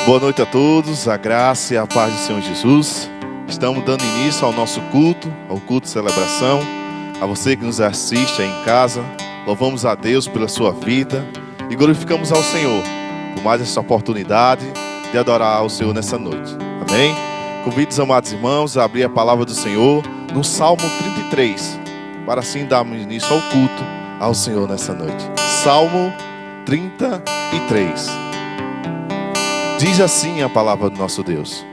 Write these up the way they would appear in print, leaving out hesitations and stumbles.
Boa noite a todos, a graça e a paz do Senhor Jesus. Estamos dando início ao nosso culto, ao culto de celebração. A você que nos assiste aí em casa, louvamos a Deus pela sua vida e glorificamos ao Senhor por mais essa oportunidade de adorar ao Senhor nessa noite. Amém? Convido os amados irmãos a abrir a palavra do Senhor no Salmo 33, para assim darmos início ao culto ao Senhor nessa noite. Salmo 33. Diz assim a palavra do nosso Deus: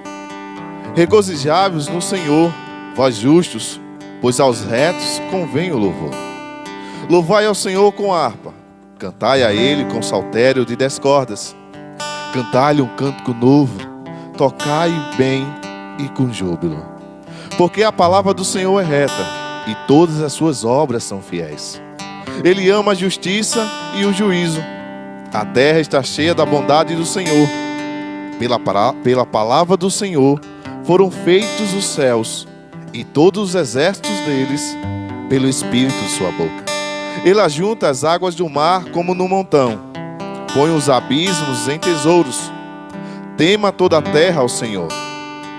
regozijai-vos no Senhor, vós justos, pois aos retos convém o louvor. Louvai ao Senhor com harpa, cantai a Ele com saltério de 10 cordas. Cantai-lhe um cântico novo, tocai bem e com júbilo. Porque a palavra do Senhor é reta, e todas as suas obras são fiéis. Ele ama a justiça e o juízo. A terra está cheia da bondade do Senhor. Pela palavra do Senhor foram feitos os céus, e todos os exércitos deles, pelo Espírito de sua boca. Ele ajunta as águas do mar como no montão, põe os abismos em tesouros. Tema toda a terra ao Senhor,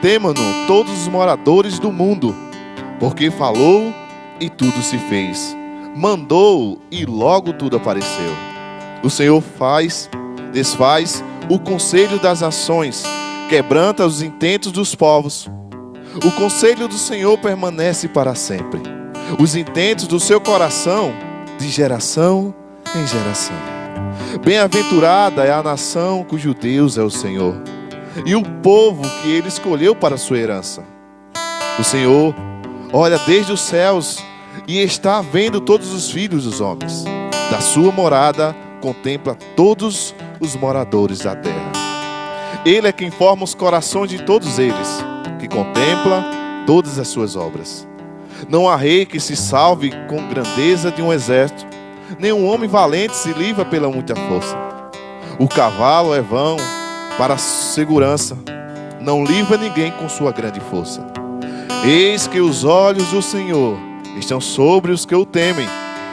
temam-no todos os moradores do mundo, porque falou e tudo se fez, mandou e logo tudo apareceu. O Senhor desfaz o conselho das nações, quebranta os intentos dos povos. O conselho do Senhor permanece para sempre, os intentos do seu coração de geração em geração. Bem-aventurada é a nação cujo Deus é o Senhor, e o povo que ele escolheu para sua herança. O Senhor olha desde os céus e está vendo todos os filhos dos homens. Da sua morada contempla todos os moradores da terra. Ele é quem forma os corações de todos eles, que contempla todas as suas obras. Não há rei que se salve com grandeza de um exército, nenhum homem valente se livra pela muita força. O cavalo é vão para a segurança, não livra ninguém com sua grande força. Eis que os olhos do Senhor estão sobre os que o temem,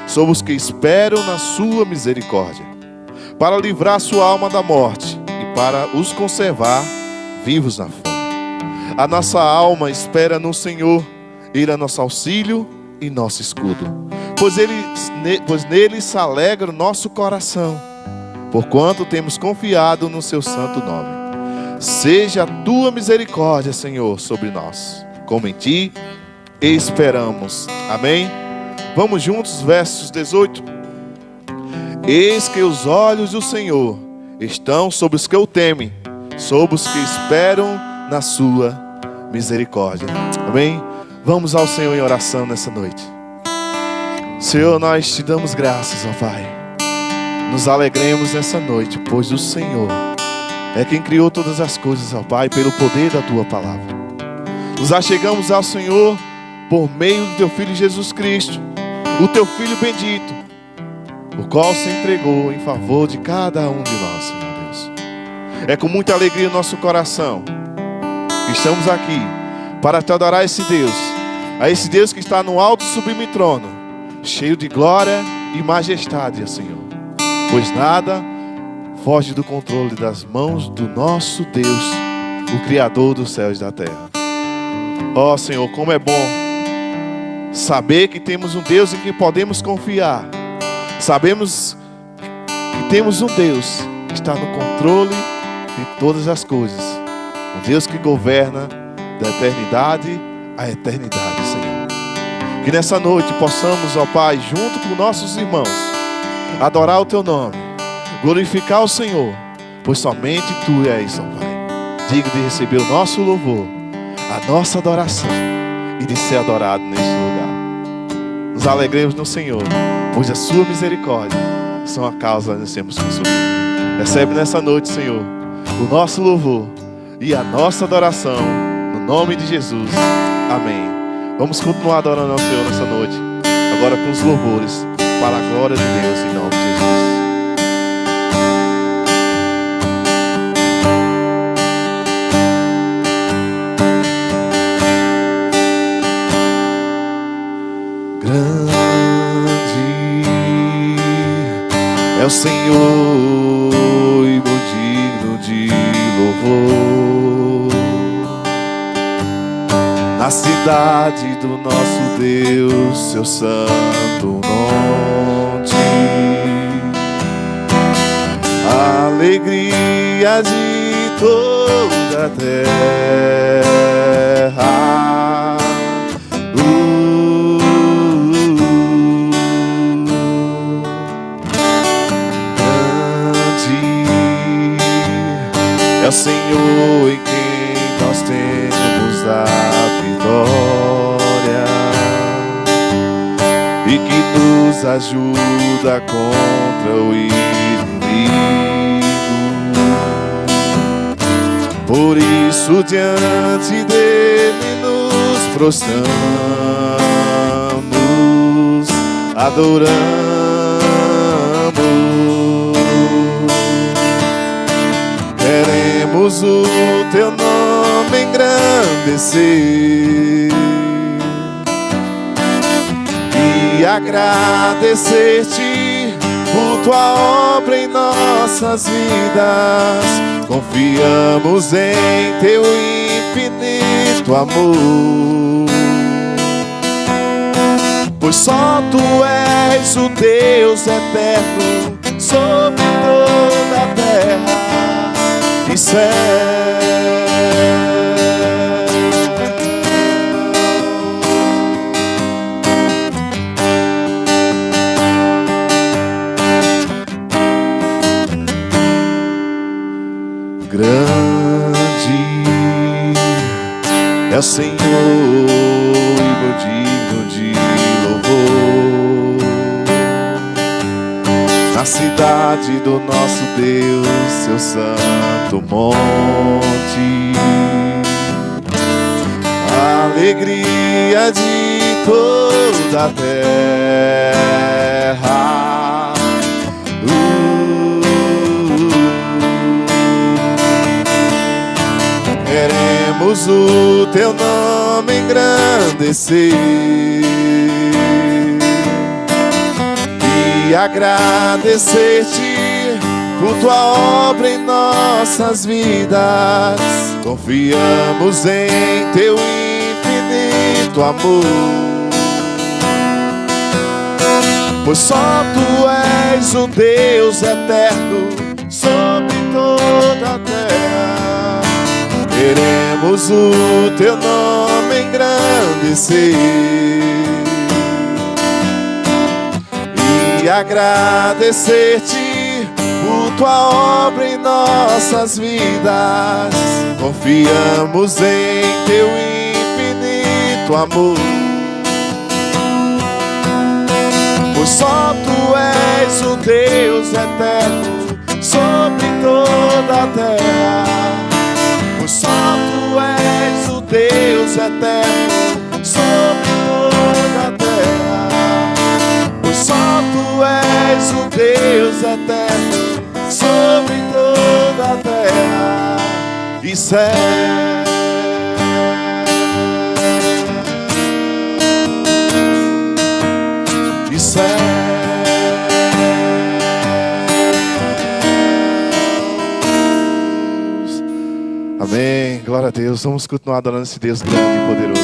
sobre os que esperam na sua misericórdia, para livrar sua alma da morte e para os conservar vivos na fome. A nossa alma espera no Senhor, Ele é nosso auxílio e nosso escudo. Pois nele se alegra o nosso coração, porquanto temos confiado no seu santo nome. Seja a tua misericórdia, Senhor, sobre nós, como em ti esperamos. Amém? Vamos juntos, versos 18. Eis que os olhos do Senhor estão sobre os que o temem, sobre os que esperam na sua misericórdia. Amém? Vamos ao Senhor em oração nessa noite. Senhor, nós te damos graças, ó Pai. Nos alegremos nessa noite, pois o Senhor é quem criou todas as coisas, ó Pai, pelo poder da tua palavra. Nos achegamos ao Senhor por meio do teu Filho Jesus Cristo, o teu Filho bendito, o qual se entregou em favor de cada um de nós, Senhor Deus. É com muita alegria no nosso coração que estamos aqui para te adorar a esse Deus que está no alto e sublime trono, cheio de glória e majestade, Senhor. Pois nada foge do controle das mãos do nosso Deus, o Criador dos céus e da terra. Ó Senhor, como é bom saber que temos um Deus em quem podemos confiar. Sabemos que temos um Deus que está no controle de todas as coisas. Um Deus que governa da eternidade à eternidade, Senhor. Que nessa noite possamos, ó Pai, junto com nossos irmãos, adorar o teu nome, glorificar o Senhor, pois somente tu és, ó Pai, digno de receber o nosso louvor, a nossa adoração e de ser adorado neste lugar. Nos alegremos no Senhor, pois a sua misericórdia são a causa de nós sermos consumidos. Recebe nessa noite, Senhor, o nosso louvor e a nossa adoração, no nome de Jesus. Amém. Vamos continuar adorando ao Senhor nessa noite, agora com os louvores, para a glória de Deus, em nome de Jesus. É o Senhor e digno de louvor. cidade do nosso Deus, seu santo monte. Alegria de toda a terra. Grande é o Senhor em quem nós temos a vitória e que nos ajuda contra o inimigo. Por isso diante dele nos prostramos, adoramos. Queremos o teu nome engrandecer e agradecer-te por tua obra em nossas vidas. Confiamos em teu infinito amor, pois só tu és o Deus eterno sobre toda a terra e céu. Grande é o Senhor e digno de louvor na cidade do nosso Deus, seu santo monte. Alegria de toda a terra. Queremos o teu nome engrandecer e agradecer-te por tua obra em nossas vidas. Confiamos em teu infinito amor, pois só tu és o Deus eterno sobre toda a terra. Queremos o teu nome engrandecer e agradecer-te por tua obra em nossas vidas. Confiamos em teu infinito amor, pois só tu és o Deus eterno sobre toda a terra. Pois só tu és o Deus eterno sobre toda a terra. Pois só tu és o Deus eterno sobre toda a terra e céu. E céu. Amém, glória a Deus. Vamos continuar adorando esse Deus grande e poderoso.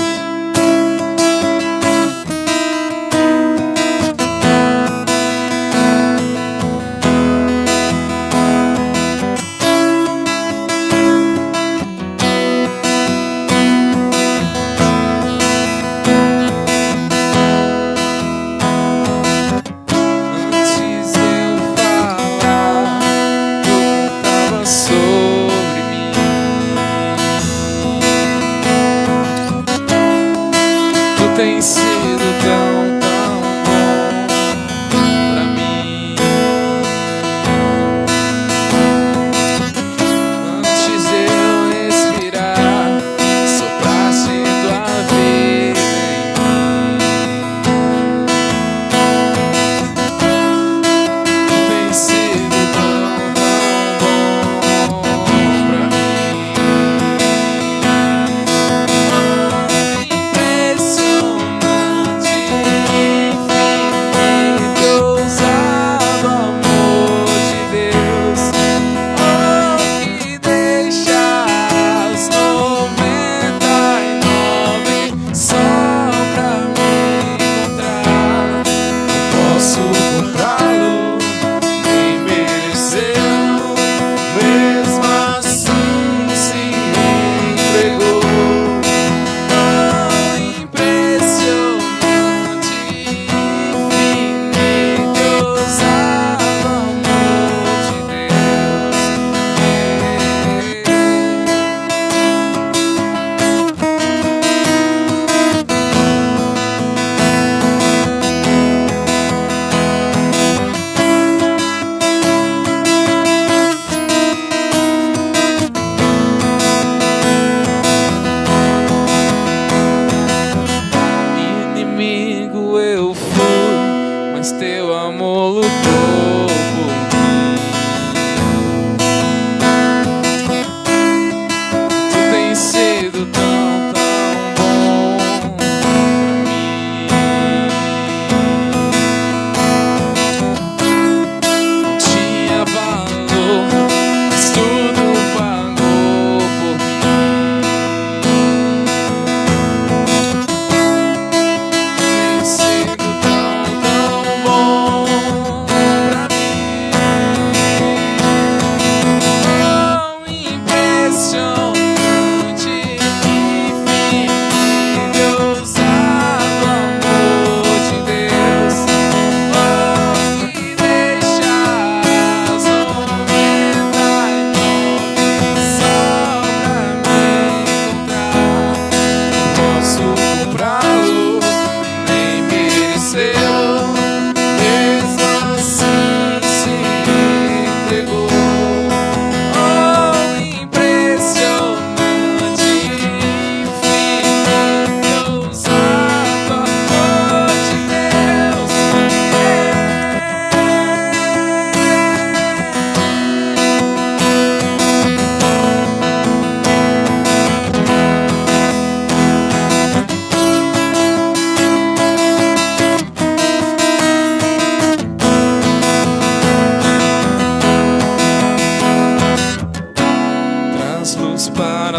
Tem sido tão, tão bom pra mim. Antes eu respirar, soprasse tua vida em mim. Tem sido tão, tão bom pra mim. Impressionante.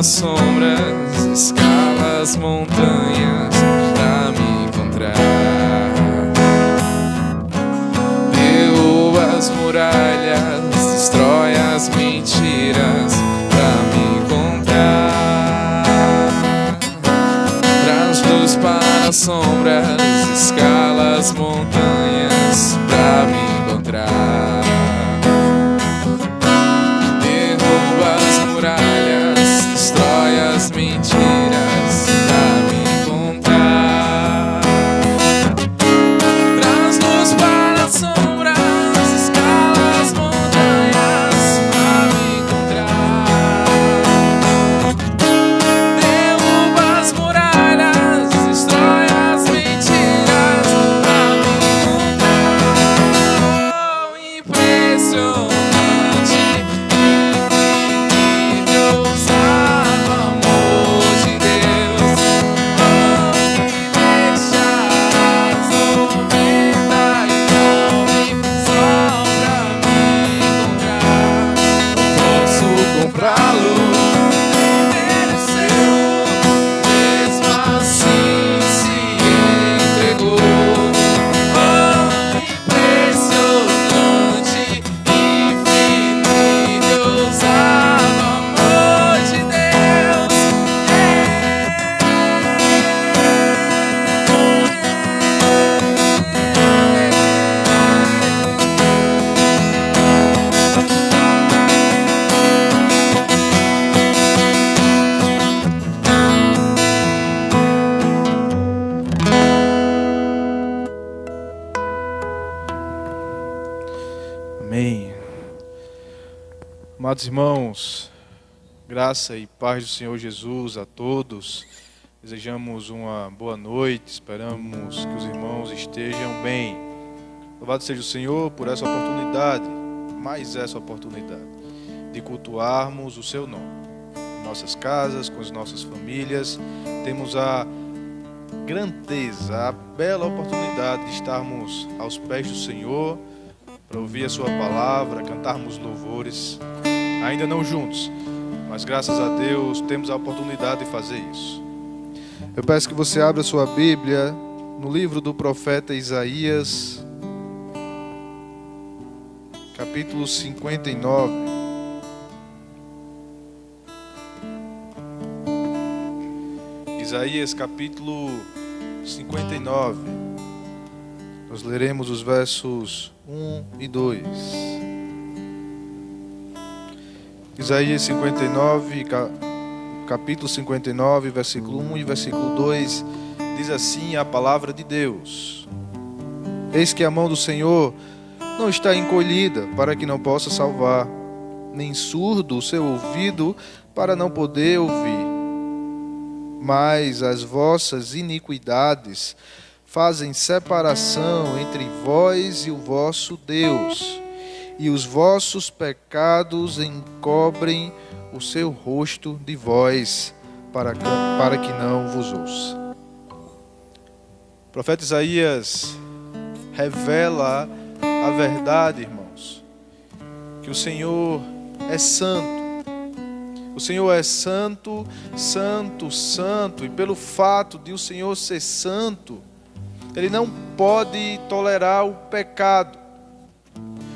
para as sombras, escala as montanhas pra me encontrar. Derruba as muralhas, destrói as mentiras pra me encontrar. Traz luz para as sombras, escala as montanhas pra me encontrar. Derruba as muralhas, destrói as mentiras pra me encontrar. Traz luz para as sombras, escala as montanhas pra me encontrar. Derruba as muralhas, destrói as mentiras pra me encontrar. Oh, impressionante, incrível, sabe o amor de Deus. Oh, me deixarás 99 só pra me encontrar. Não posso comprá-lo, mereceu, mesmo assim se entregou. Oh, impressionante, infinito, sabe o amor de Deus. Amém. Amados irmãos, graça e paz do Senhor Jesus a todos. Desejamos uma boa noite, esperamos que os irmãos estejam bem. Louvado seja o Senhor por essa oportunidade, mais essa oportunidade, de cultuarmos o seu nome. Em nossas casas, com as nossas famílias, temos a grandeza, a bela oportunidade de estarmos aos pés do Senhor, para ouvir a sua palavra, cantarmos louvores, ainda não juntos, mas graças a Deus temos a oportunidade de fazer isso. Eu peço que você abra sua Bíblia no livro do profeta Isaías, capítulo 59. Isaías capítulo 59. Nós leremos os versos 1 e 2. Isaías 59, capítulo 59, versículo 1 e versículo 2, diz assim a palavra de Deus: Eis que a mão do Senhor não está encolhida para que não possa salvar, nem surdo o seu ouvido para não poder ouvir. Mas as vossas iniquidades fazem separação entre vós e o vosso Deus, e os vossos pecados encobrem o seu rosto de vós, para que não vos ouça. O profeta Isaías revela a verdade, irmãos, que o Senhor é santo. O Senhor é santo, santo, santo, e pelo fato de o Senhor ser santo, Ele não pode tolerar o pecado.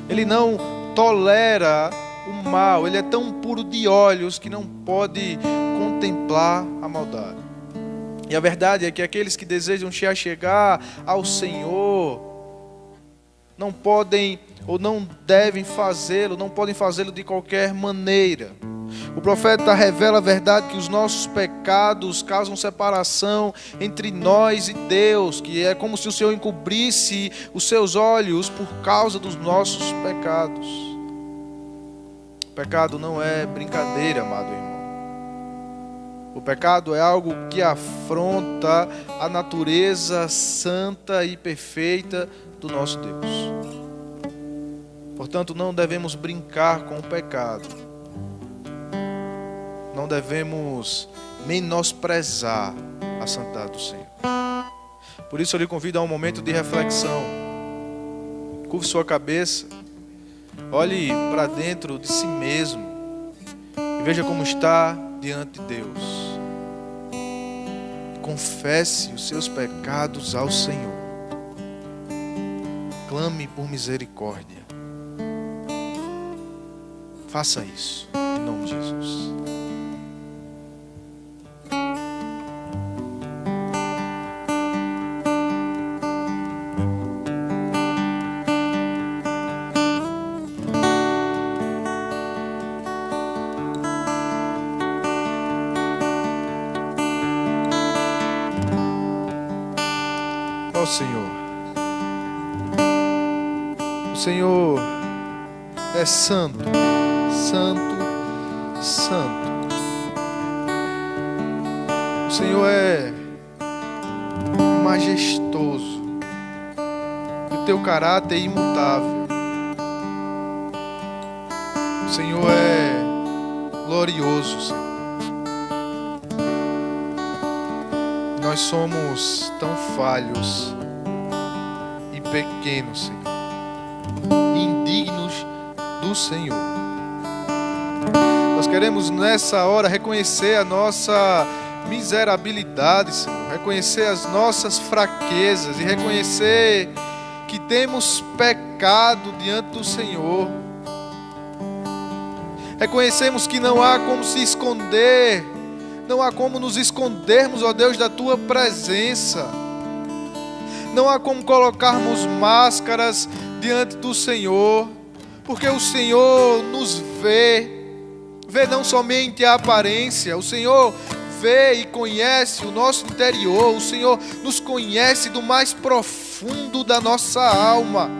Ele não tolera o mal. Ele é tão puro de olhos que não pode contemplar a maldade. E a verdade é que aqueles que desejam se achegar ao Senhor não podem ou não devem fazê-lo, não podem fazê-lo de qualquer maneira. O profeta revela a verdade que os nossos pecados causam separação entre nós e Deus, que é como se o Senhor encobrisse os seus olhos por causa dos nossos pecados. O pecado não é brincadeira, amado irmão. O pecado é algo que afronta a natureza santa e perfeita do nosso Deus. Portanto, não devemos brincar com o pecado. Não devemos menosprezar a santidade do Senhor. Por isso eu lhe convido a um momento de reflexão. Curve sua cabeça, olhe para dentro de si mesmo e veja como está diante de Deus. Confesse os seus pecados ao Senhor. Clame por misericórdia. Faça isso, em nome de Jesus. Ó Senhor, o Senhor é santo, santo, santo. O Senhor é majestoso. E o teu caráter é imutável. O Senhor é glorioso, Senhor. Nós somos tão falhos e pequenos, Senhor, indignos do Senhor. Nós queremos nessa hora reconhecer a nossa miserabilidade, Senhor, reconhecer as nossas fraquezas e reconhecer que temos pecado diante do Senhor. Reconhecemos que não há como se esconder, não há como nos escondermos, ó Deus, da Tua presença. Não há como colocarmos máscaras diante do Senhor, porque o Senhor nos vê não somente a aparência, o Senhor vê e conhece o nosso interior, o Senhor nos conhece do mais profundo da nossa alma.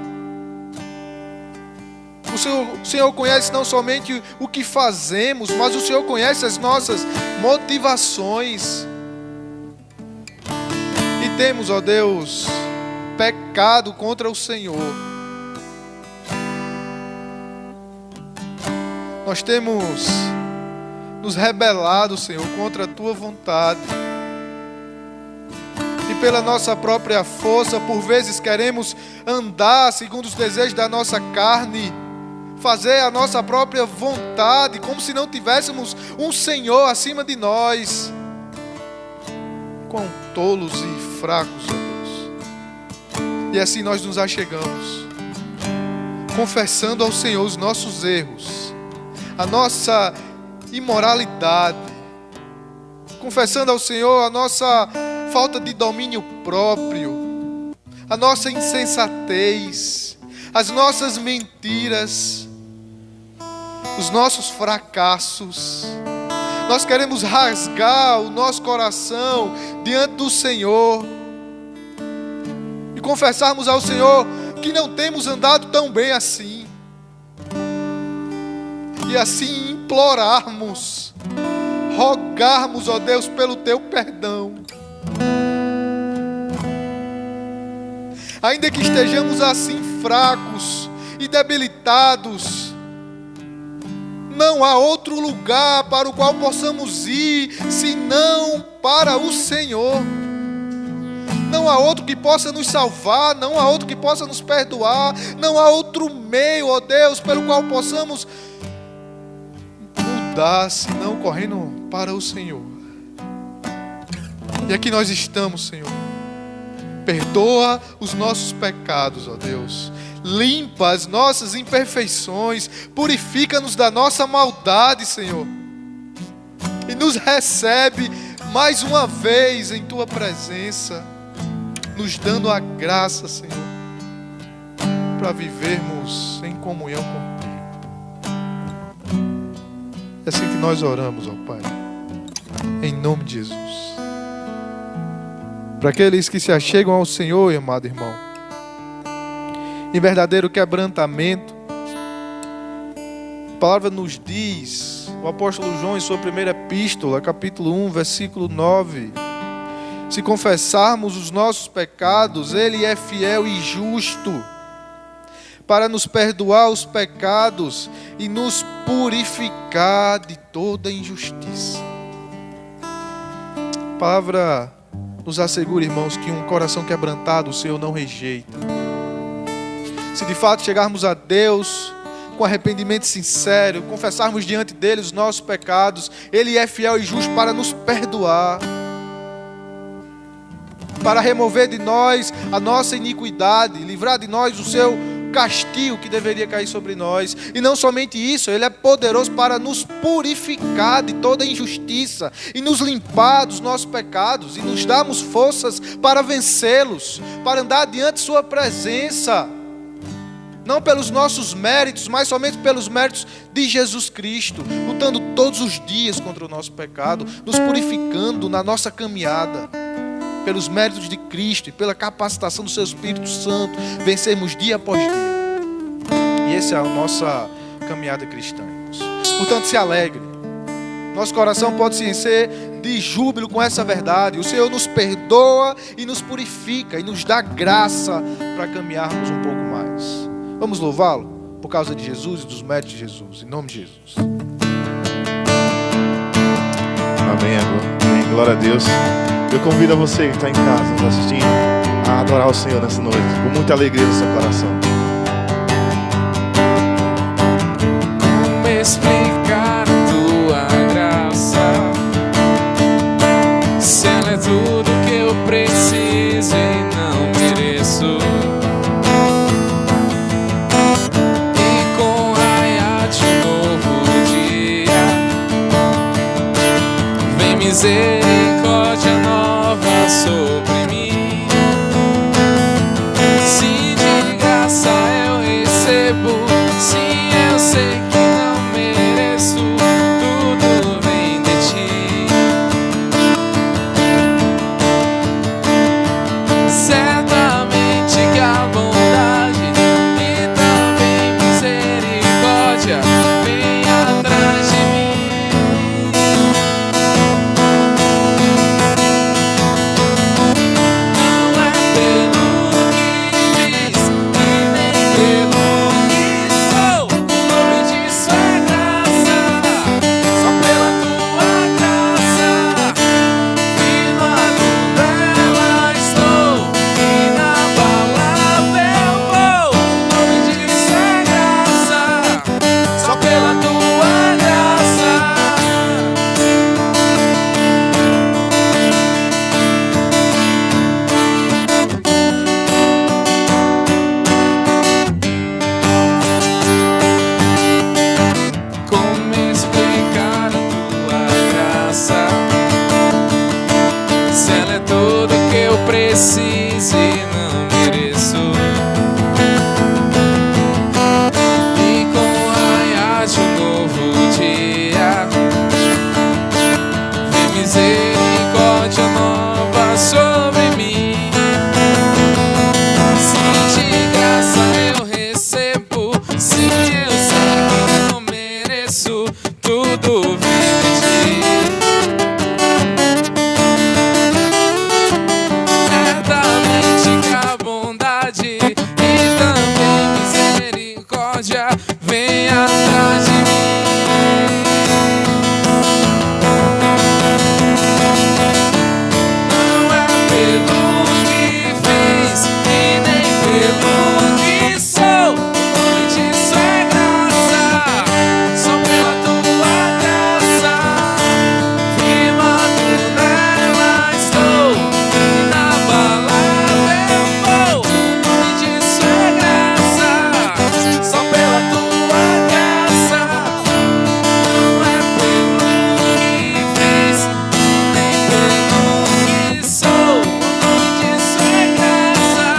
O Senhor conhece não somente o que fazemos, mas o Senhor conhece as nossas motivações. E temos, ó Deus, pecado contra o Senhor. Nós temos nos rebelado, Senhor, contra a Tua vontade. E pela nossa própria força, por vezes queremos andar segundo os desejos da nossa carne, fazer a nossa própria vontade, como se não tivéssemos um Senhor acima de nós. Quão tolos e fracos, ó Deus. E assim nós nos achegamos, confessando ao Senhor os nossos erros, a nossa imoralidade, confessando ao Senhor a nossa falta de domínio próprio, a nossa insensatez, as nossas mentiras, os nossos fracassos. Nós queremos rasgar o nosso coração diante do Senhor e confessarmos ao Senhor que não temos andado tão bem assim, e assim implorarmos, rogarmos, ó Deus, pelo Teu perdão. Ainda que estejamos assim fracos e debilitados, não há outro lugar para o qual possamos ir senão para o Senhor. Não há outro que possa nos salvar, não há outro que possa nos perdoar, não há outro meio, ó Deus, pelo qual possamos mudar senão correndo para o Senhor. E aqui nós estamos, Senhor. Perdoa os nossos pecados, ó Deus. Limpa as nossas imperfeições. Purifica-nos da nossa maldade, Senhor. E nos recebe mais uma vez em Tua presença, nos dando a graça, Senhor, para vivermos em comunhão contigo. É assim que nós oramos, ó Pai, em nome de Jesus. Para aqueles que se achegam ao Senhor, amado irmão, em verdadeiro quebrantamento, a palavra nos diz, o apóstolo João em sua primeira epístola, capítulo 1, versículo 9: se confessarmos os nossos pecados, Ele é fiel e justo para nos perdoar os pecados e nos purificar de toda injustiça. A palavra nos assegura, irmãos, que um coração quebrantado o Senhor não rejeita. Se de fato chegarmos a Deus com arrependimento sincero, confessarmos diante dele os nossos pecados, ele é fiel e justo para nos perdoar, para remover de nós a nossa iniquidade, livrar de nós o seu castigo que deveria cair sobre nós. E não somente isso, ele é poderoso para nos purificar de toda injustiça e nos limpar dos nossos pecados e nos darmos forças para vencê-los, para andar diante de sua presença, não pelos nossos méritos, mas somente pelos méritos de Jesus Cristo, lutando todos os dias contra o nosso pecado, nos purificando na nossa caminhada, pelos méritos de Cristo e pela capacitação do seu Espírito Santo, vencermos dia após dia. E essa é a nossa caminhada cristã. Portanto, se alegre. Nosso coração pode se encher de júbilo com essa verdade. O Senhor nos perdoa e nos purifica e nos dá graça para caminharmos um pouco mais. Vamos louvá-lo por causa de Jesus e dos méritos de Jesus. Em nome de Jesus. Amém, amém. Glória a Deus. Eu convido a você que está em casa, nos assistindo, a adorar o Senhor nessa noite, com muita alegria no seu coração. Como explicar a tua graça, se ela é tudo que eu preciso e não mereço? E com raiar de novo dia, vem misericórdia nova sobre mim. Se de graça eu recebo, se eu sei que não mereço, tudo vem de ti. Certamente que a bondade e também misericórdia vem atrás de mim. Preciso e não mereço. E com o raiar de um novo dia, vem misericórdia nova sobre mim. Se de graça eu recebo, se eu sei que não mereço, tudo vem de ti. Vem atrás de mim. Não é pelo que fez e nem pelo que sou, o nome disso é graça, só pela tua graça. Firmado nela estou, inabalável vou, o nome disso é graça, só pela tua graça. Não é pelo que fez, nem pelo que sou, o nome disso é graça,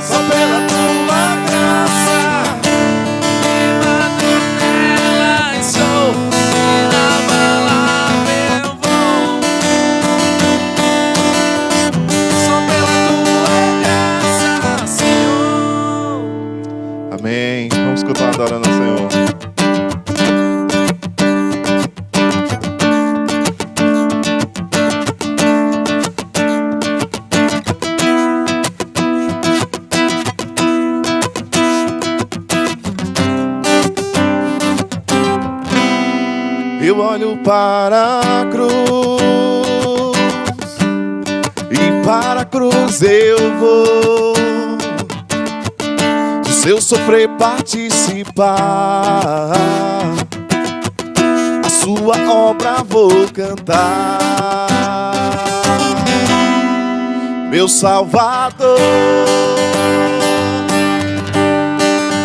só pela tua graça. Firmado nela estou, inabalável vou, só pela tua graça, Senhor. Amém. Vamos continuar adorando ao Senhor. Eu olho para a cruz e para a cruz eu vou. Se eu sofrer participar, a sua obra vou cantar. Meu Salvador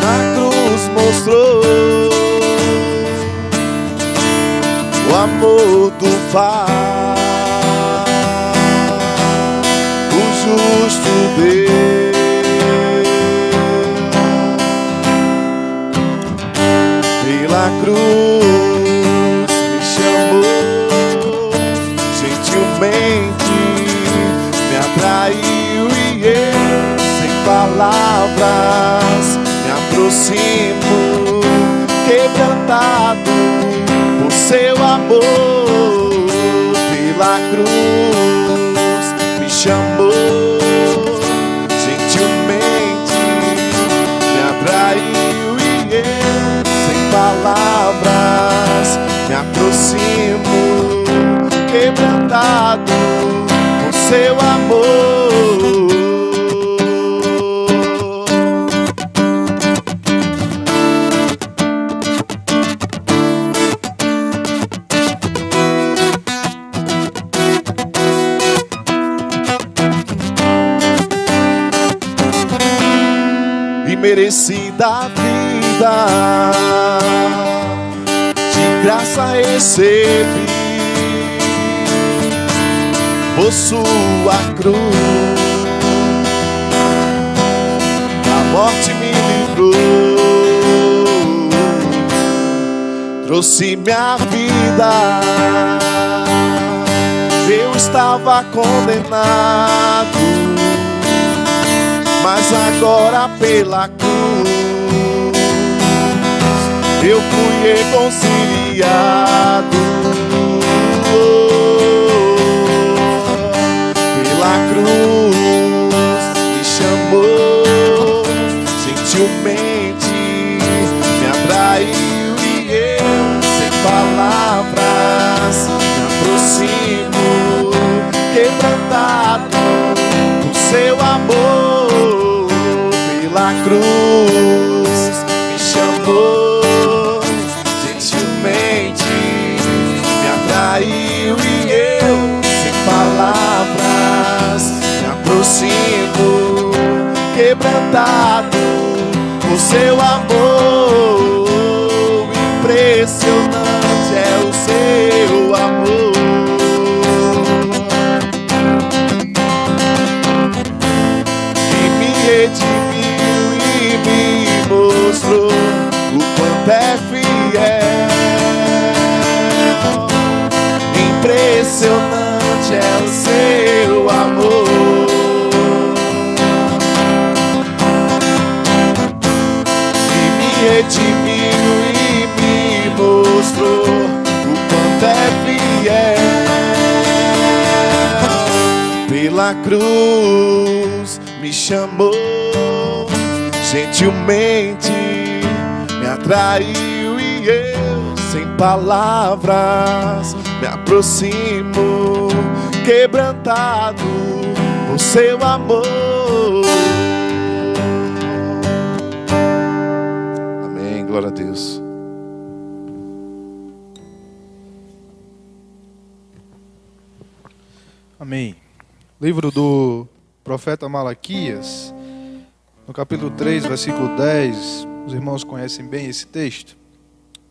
na cruz mostrou o amor do Pai, o justo Deus. Pela cruz me chamou, gentilmente me atraiu e eu, sem palavras, me aproximo, quebrantado por seu amor. Pela cruz me chamou, gentilmente me atraiu e eu, sem palavras, me aproximo, quebrantado por seu amor. Merecida vida, de graça recebi, por sua cruz, a morte me livrou, trouxe minha vida. Eu estava condenado, mas agora pela cruz eu fui reconciliado. Pela cruz me chamou, gentilmente me atraiu e eu, sem palavras, me aproximo, quebrantado por seu amor. Pela cruz me chamou, gentilmente me atraiu e eu, sem palavras, me aproximo, quebrantado por seu amor. Impressionante é o seu amor, que me redimiu e me mostrou o quanto é fiel. Impressionante é o seu amor, que me redimiu e me mostrou o quanto é fiel. Pela cruz me chamou, gentilmente me atraiu e eu, sem palavras, me aproximo, quebrantado por seu amor. Amém, glória a Deus. Amém. Livro do profeta Malaquias, no capítulo 3, versículo 10, os irmãos conhecem bem esse texto.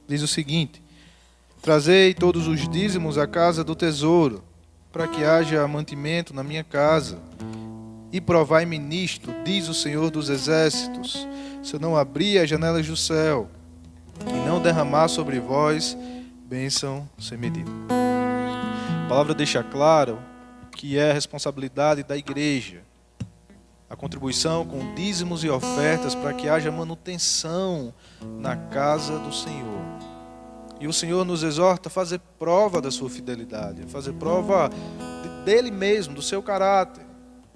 Diz o seguinte: trazei todos os dízimos à casa do tesouro, para que haja mantimento na minha casa. E provai-me nisto, diz o Senhor dos Exércitos, se eu não abrir as janelas do céu e não derramar sobre vós bênção sem medida. A palavra deixa claro que é a responsabilidade da igreja a contribuição com dízimos e ofertas para que haja manutenção na casa do Senhor. E o Senhor nos exorta a fazer prova da sua fidelidade, a fazer prova dele mesmo, do seu caráter.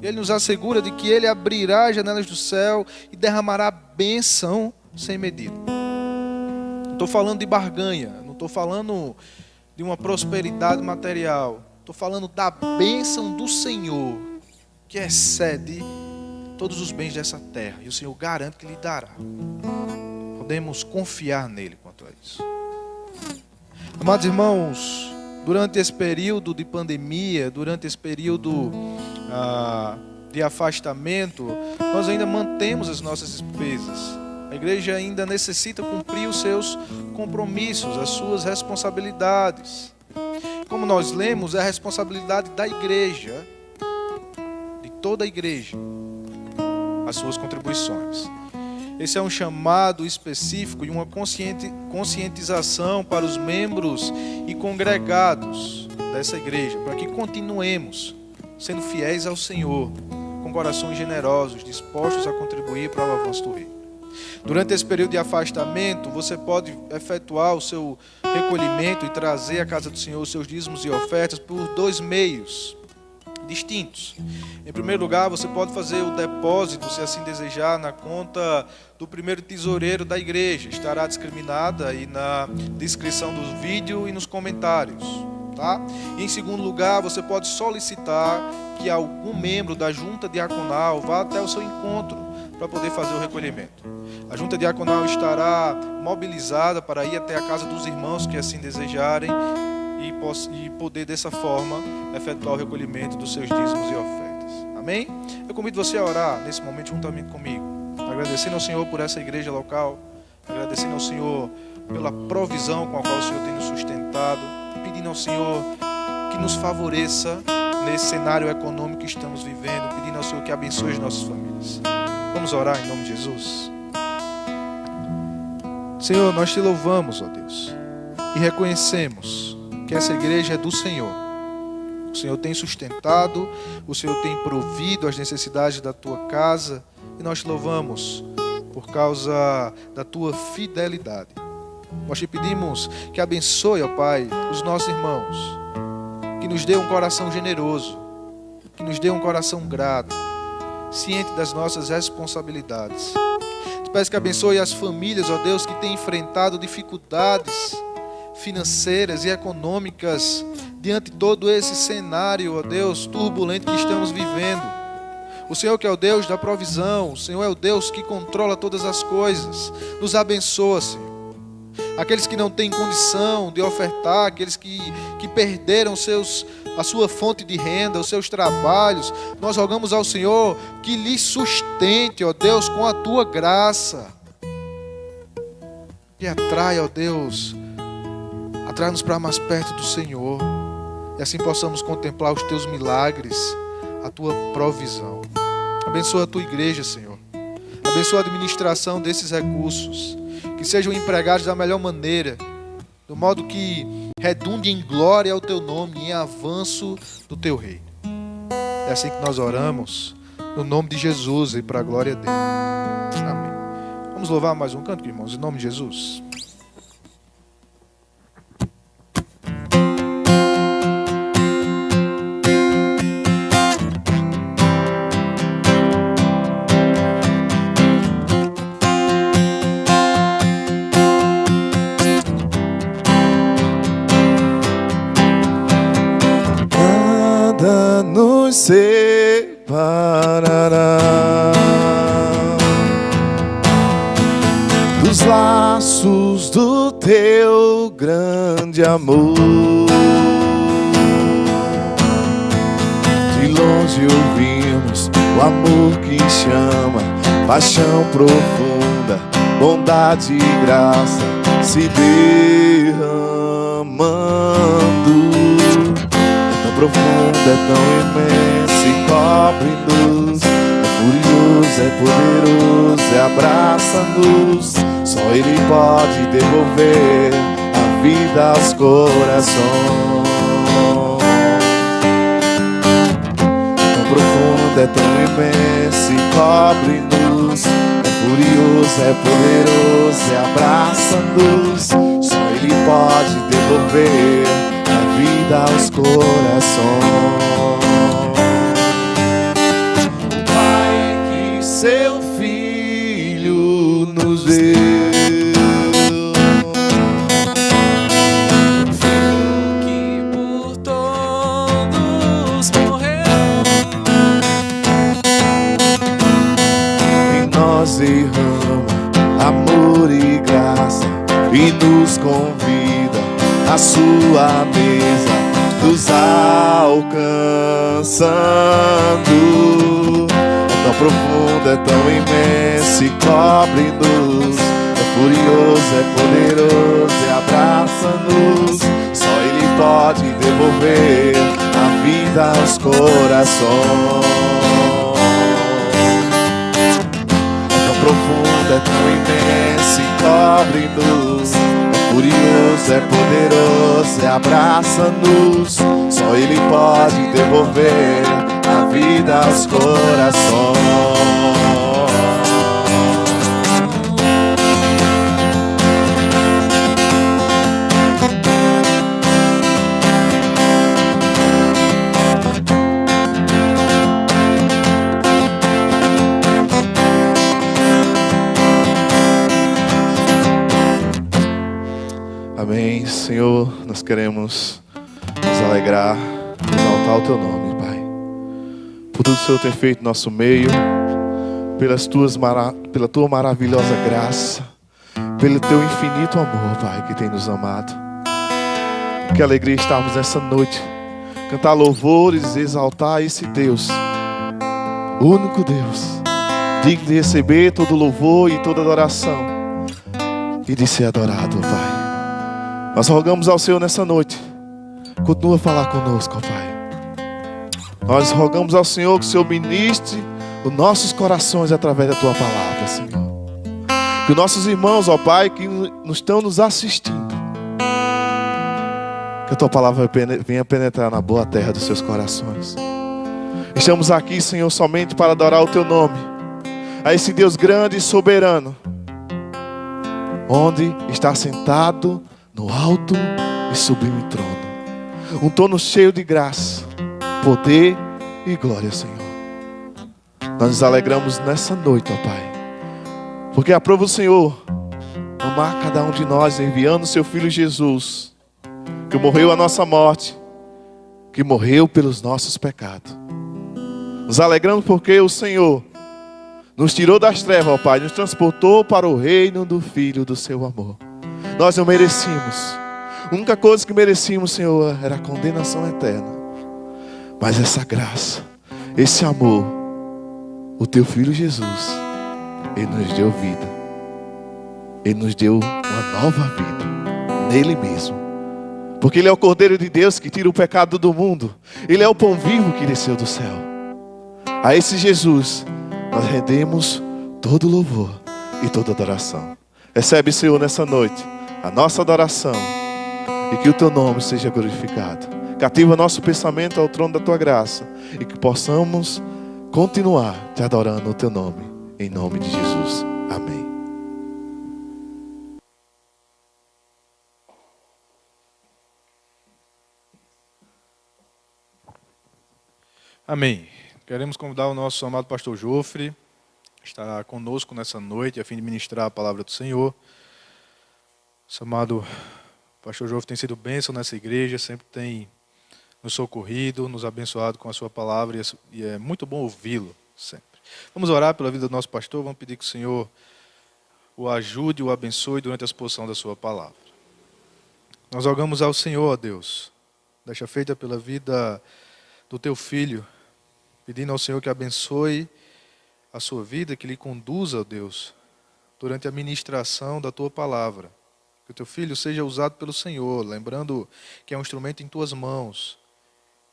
Ele nos assegura de que ele abrirá as janelas do céu e derramará bênção sem medida. Não estou falando de barganha, não estou falando de uma prosperidade material. Estou falando da bênção do Senhor, que excede todos os bens dessa terra, e o Senhor garante que lhe dará. Podemos confiar nele quanto a isso. Amados irmãos, durante esse período de pandemia, durante esse período de afastamento, nós ainda mantemos as nossas despesas. A igreja ainda necessita cumprir os seus compromissos, as suas responsabilidades. Como nós lemos, é a responsabilidade da igreja, de toda a igreja, as suas contribuições. Esse é um chamado específico e uma conscientização para os membros e congregados dessa igreja, para que continuemos sendo fiéis ao Senhor, com corações generosos, dispostos a contribuir para o avanço do reino. Durante esse período de afastamento, você pode efetuar o seu recolhimento e trazer à casa do Senhor os seus dízimos e ofertas por 2 meios distintos. Em primeiro lugar, você pode fazer o depósito, se assim desejar, na conta do primeiro tesoureiro da igreja. Estará discriminada aí na descrição do vídeo e nos comentários. Tá? E em segundo lugar, você pode solicitar que algum membro da junta diaconal vá até o seu encontro para poder fazer o recolhimento. A junta diaconal estará mobilizada para ir até a casa dos irmãos que assim desejarem e poder dessa forma efetuar o recolhimento dos seus dízimos e ofertas. Amém? Eu convido você a orar nesse momento juntamente comigo, agradecendo ao Senhor por essa igreja local, agradecendo ao Senhor pela provisão com a qual o Senhor tem nos sustentado, pedindo ao Senhor que nos favoreça nesse cenário econômico que estamos vivendo, pedindo ao Senhor que abençoe as nossas famílias. Vamos orar em nome de Jesus. Senhor, nós te louvamos, ó Deus, e reconhecemos que essa igreja é do Senhor. O Senhor tem sustentado, o Senhor tem provido as necessidades da tua casa, e nós te louvamos por causa da tua fidelidade. Nós te pedimos que abençoe, ó Pai, os nossos irmãos, que nos dê um coração generoso, que nos dê um coração grato, ciente das nossas responsabilidades. Te peço que abençoe as famílias, ó Deus, que têm enfrentado dificuldades financeiras e econômicas diante de todo esse cenário, ó Deus, turbulento que estamos vivendo. O Senhor que é o Deus da provisão, o Senhor é o Deus que controla todas as coisas. Nos abençoa, Senhor. Aqueles que não têm condição de ofertar, aqueles que perderam a sua fonte de renda, os seus trabalhos, nós rogamos ao Senhor que lhes sustente, ó Deus, com a tua graça. E atrai, ó Deus, atrai-nos para mais perto do Senhor, e assim possamos contemplar os teus milagres, a tua provisão. Abençoa a tua igreja, Senhor. Abençoa a administração desses recursos, que sejam empregados da melhor maneira, do modo que redunde em glória ao teu nome e em avanço do teu reino. É assim que nós oramos, no nome de Jesus e para a glória dele. Amém. Vamos louvar mais um canto, irmãos, em nome de Jesus. Nos separará dos laços do teu grande amor. De longe ouvimos o amor que chama, paixão profunda, bondade e graça se derramando. Profundo, é tão imenso e cobre-nos, é furioso, é poderoso, é abraça-nos. Só Ele pode devolver a vida aos corações. Tão profundo, é tão imenso e cobre-nos, é furioso, é poderoso, é abraça-nos. Só Ele pode devolver vida aos corações. O Pai que seu Filho nos deu, o Filho que por todos morreu, convida à sua mesa, nos alcançando. É tão profundo, é tão imenso e cobre-nos. É furioso, é poderoso e abraça-nos. Só Ele pode devolver a vida aos corações. Profundo, é tão imenso e cobre-nos. É furioso, é poderoso e abraça-nos. Só Ele pode devolver a vida aos corações. Amém. Senhor, nós queremos nos alegrar, exaltar o Teu nome, Pai. Por tudo que o Senhor tem feito no nosso meio, pela Tua maravilhosa graça, pelo Teu infinito amor, Pai, que tem nos amado. Que alegria estarmos nessa noite, cantar louvores, exaltar esse Deus, o único Deus, digno de receber todo louvor e toda adoração e de ser adorado, Pai. Nós rogamos ao Senhor nessa noite, continua a falar conosco, ó Pai. Nós rogamos ao Senhor que o Senhor ministre os nossos corações através da Tua palavra, Senhor. Que os nossos irmãos, ó Pai, que estão nos assistindo, que a Tua palavra venha penetrar na boa terra dos seus corações. Estamos aqui, Senhor, somente para adorar o Teu nome, a esse Deus grande e soberano, onde está sentado no alto e sublime trono, um trono cheio de graça, poder e glória, Senhor. Nós nos alegramos nessa noite, ó Pai, porque aprova o Senhor amar cada um de nós, enviando o Seu Filho Jesus, que morreu a nossa morte, que morreu pelos nossos pecados. Nos alegramos porque o Senhor nos tirou das trevas, ó Pai, nos transportou para o reino do Filho do Seu amor. Nós não merecíamos. A única coisa que merecíamos, Senhor, era a condenação eterna. Mas essa graça, esse amor, o Teu Filho Jesus, Ele nos deu vida. Ele nos deu uma nova vida nele mesmo. Porque Ele é o Cordeiro de Deus que tira o pecado do mundo. Ele é o pão vivo que desceu do céu. A esse Jesus nós rendemos todo louvor e toda adoração. Recebe, Senhor, nessa noite a nossa adoração, e que o Teu nome seja glorificado. Cativa nosso pensamento ao trono da Tua graça, e que possamos continuar te adorando o Teu nome, em nome de Jesus. Amém. Amém. Queremos convidar o nosso amado pastor Jofre, que está conosco nessa noite, a fim de ministrar a palavra do Senhor. O amado pastor Jofre tem sido bênção nessa igreja, sempre tem nos socorrido, nos abençoado com a sua palavra, e é muito bom ouvi-lo sempre. Vamos orar pela vida do nosso pastor, vamos pedir que o Senhor o ajude, o abençoe durante a exposição da sua palavra. Nós rogamos ao Senhor, ó Deus, deixa feita pela vida do Teu Filho, pedindo ao Senhor que abençoe a sua vida, que lhe conduza, ó Deus, durante a ministração da Tua palavra. Que o Teu Filho seja usado pelo Senhor, lembrando que é um instrumento em Tuas mãos,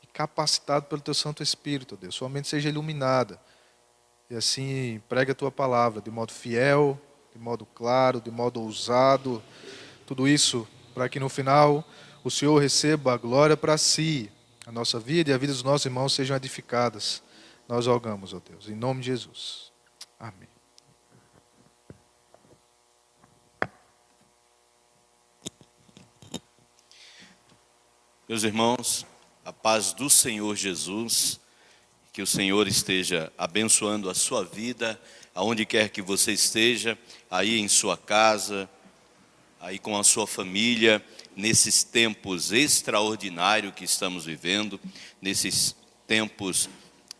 e capacitado pelo Teu Santo Espírito, ó Deus. Sua mente seja iluminada, e assim pregue a Tua palavra de modo fiel, de modo claro, de modo ousado. Tudo isso para que no final o Senhor receba a glória para si, a nossa vida e a vida dos nossos irmãos sejam edificadas. Nós rogamos, ó Deus, em nome de Jesus. Amém. Meus irmãos, a paz do Senhor Jesus, que o Senhor esteja abençoando a sua vida, aonde quer que você esteja, aí em sua casa, aí com a sua família, nesses tempos extraordinários que estamos vivendo, nesses tempos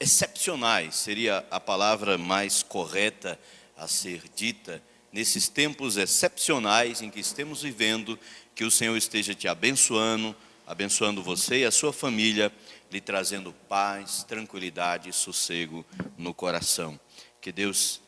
excepcionais, seria a palavra mais correta a ser dita nesses tempos excepcionais em que estamos vivendo, que o Senhor esteja te abençoando, abençoando você e a sua família, lhe trazendo paz, tranquilidade e sossego no coração. Que Deus,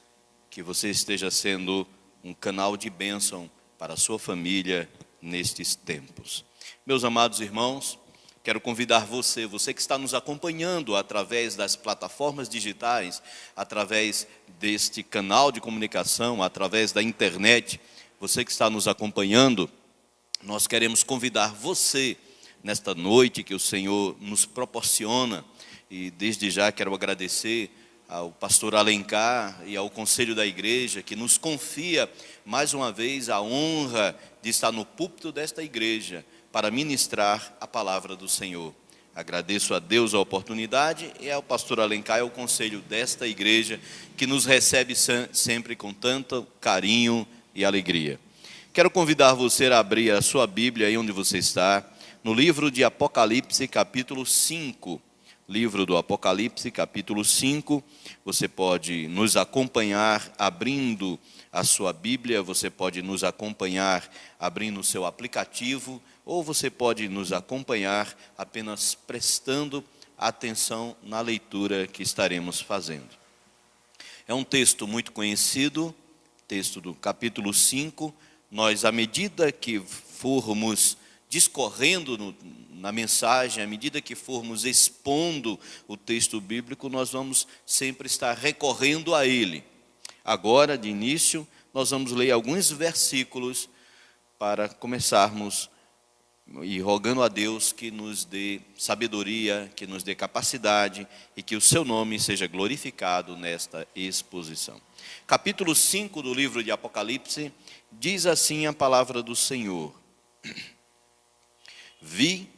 que você esteja sendo um canal de bênção para a sua família nestes tempos. Meus amados irmãos, quero convidar você que está nos acompanhando através das plataformas digitais, através deste canal de comunicação, através da internet, você que está nos acompanhando, nós queremos convidar você nesta noite que o Senhor nos proporciona, e desde já quero agradecer ao pastor Alencar e ao conselho da igreja que nos confia mais uma vez a honra de estar no púlpito desta igreja para ministrar a palavra do Senhor. Agradeço a Deus a oportunidade e ao pastor Alencar e ao conselho desta igreja que nos recebe sempre com tanto carinho e alegria. Quero convidar você a abrir a sua Bíblia aí onde você está, no livro de Apocalipse, capítulo 5. Livro do Apocalipse, capítulo 5. Você pode nos acompanhar abrindo a sua Bíblia, você pode nos acompanhar abrindo o seu aplicativo, ou você pode nos acompanhar apenas prestando atenção na leitura que estaremos fazendo. É um texto muito conhecido, texto do capítulo 5. Nós, à medida que formos discorrendo na mensagem, à medida que formos expondo o texto bíblico, nós vamos sempre estar recorrendo a ele. Agora, de início, nós vamos ler alguns versículos para começarmos e rogando a Deus que nos dê sabedoria, que nos dê capacidade e que o seu nome seja glorificado nesta exposição. Capítulo 5 do livro de Apocalipse, diz assim a palavra do Senhor. Vi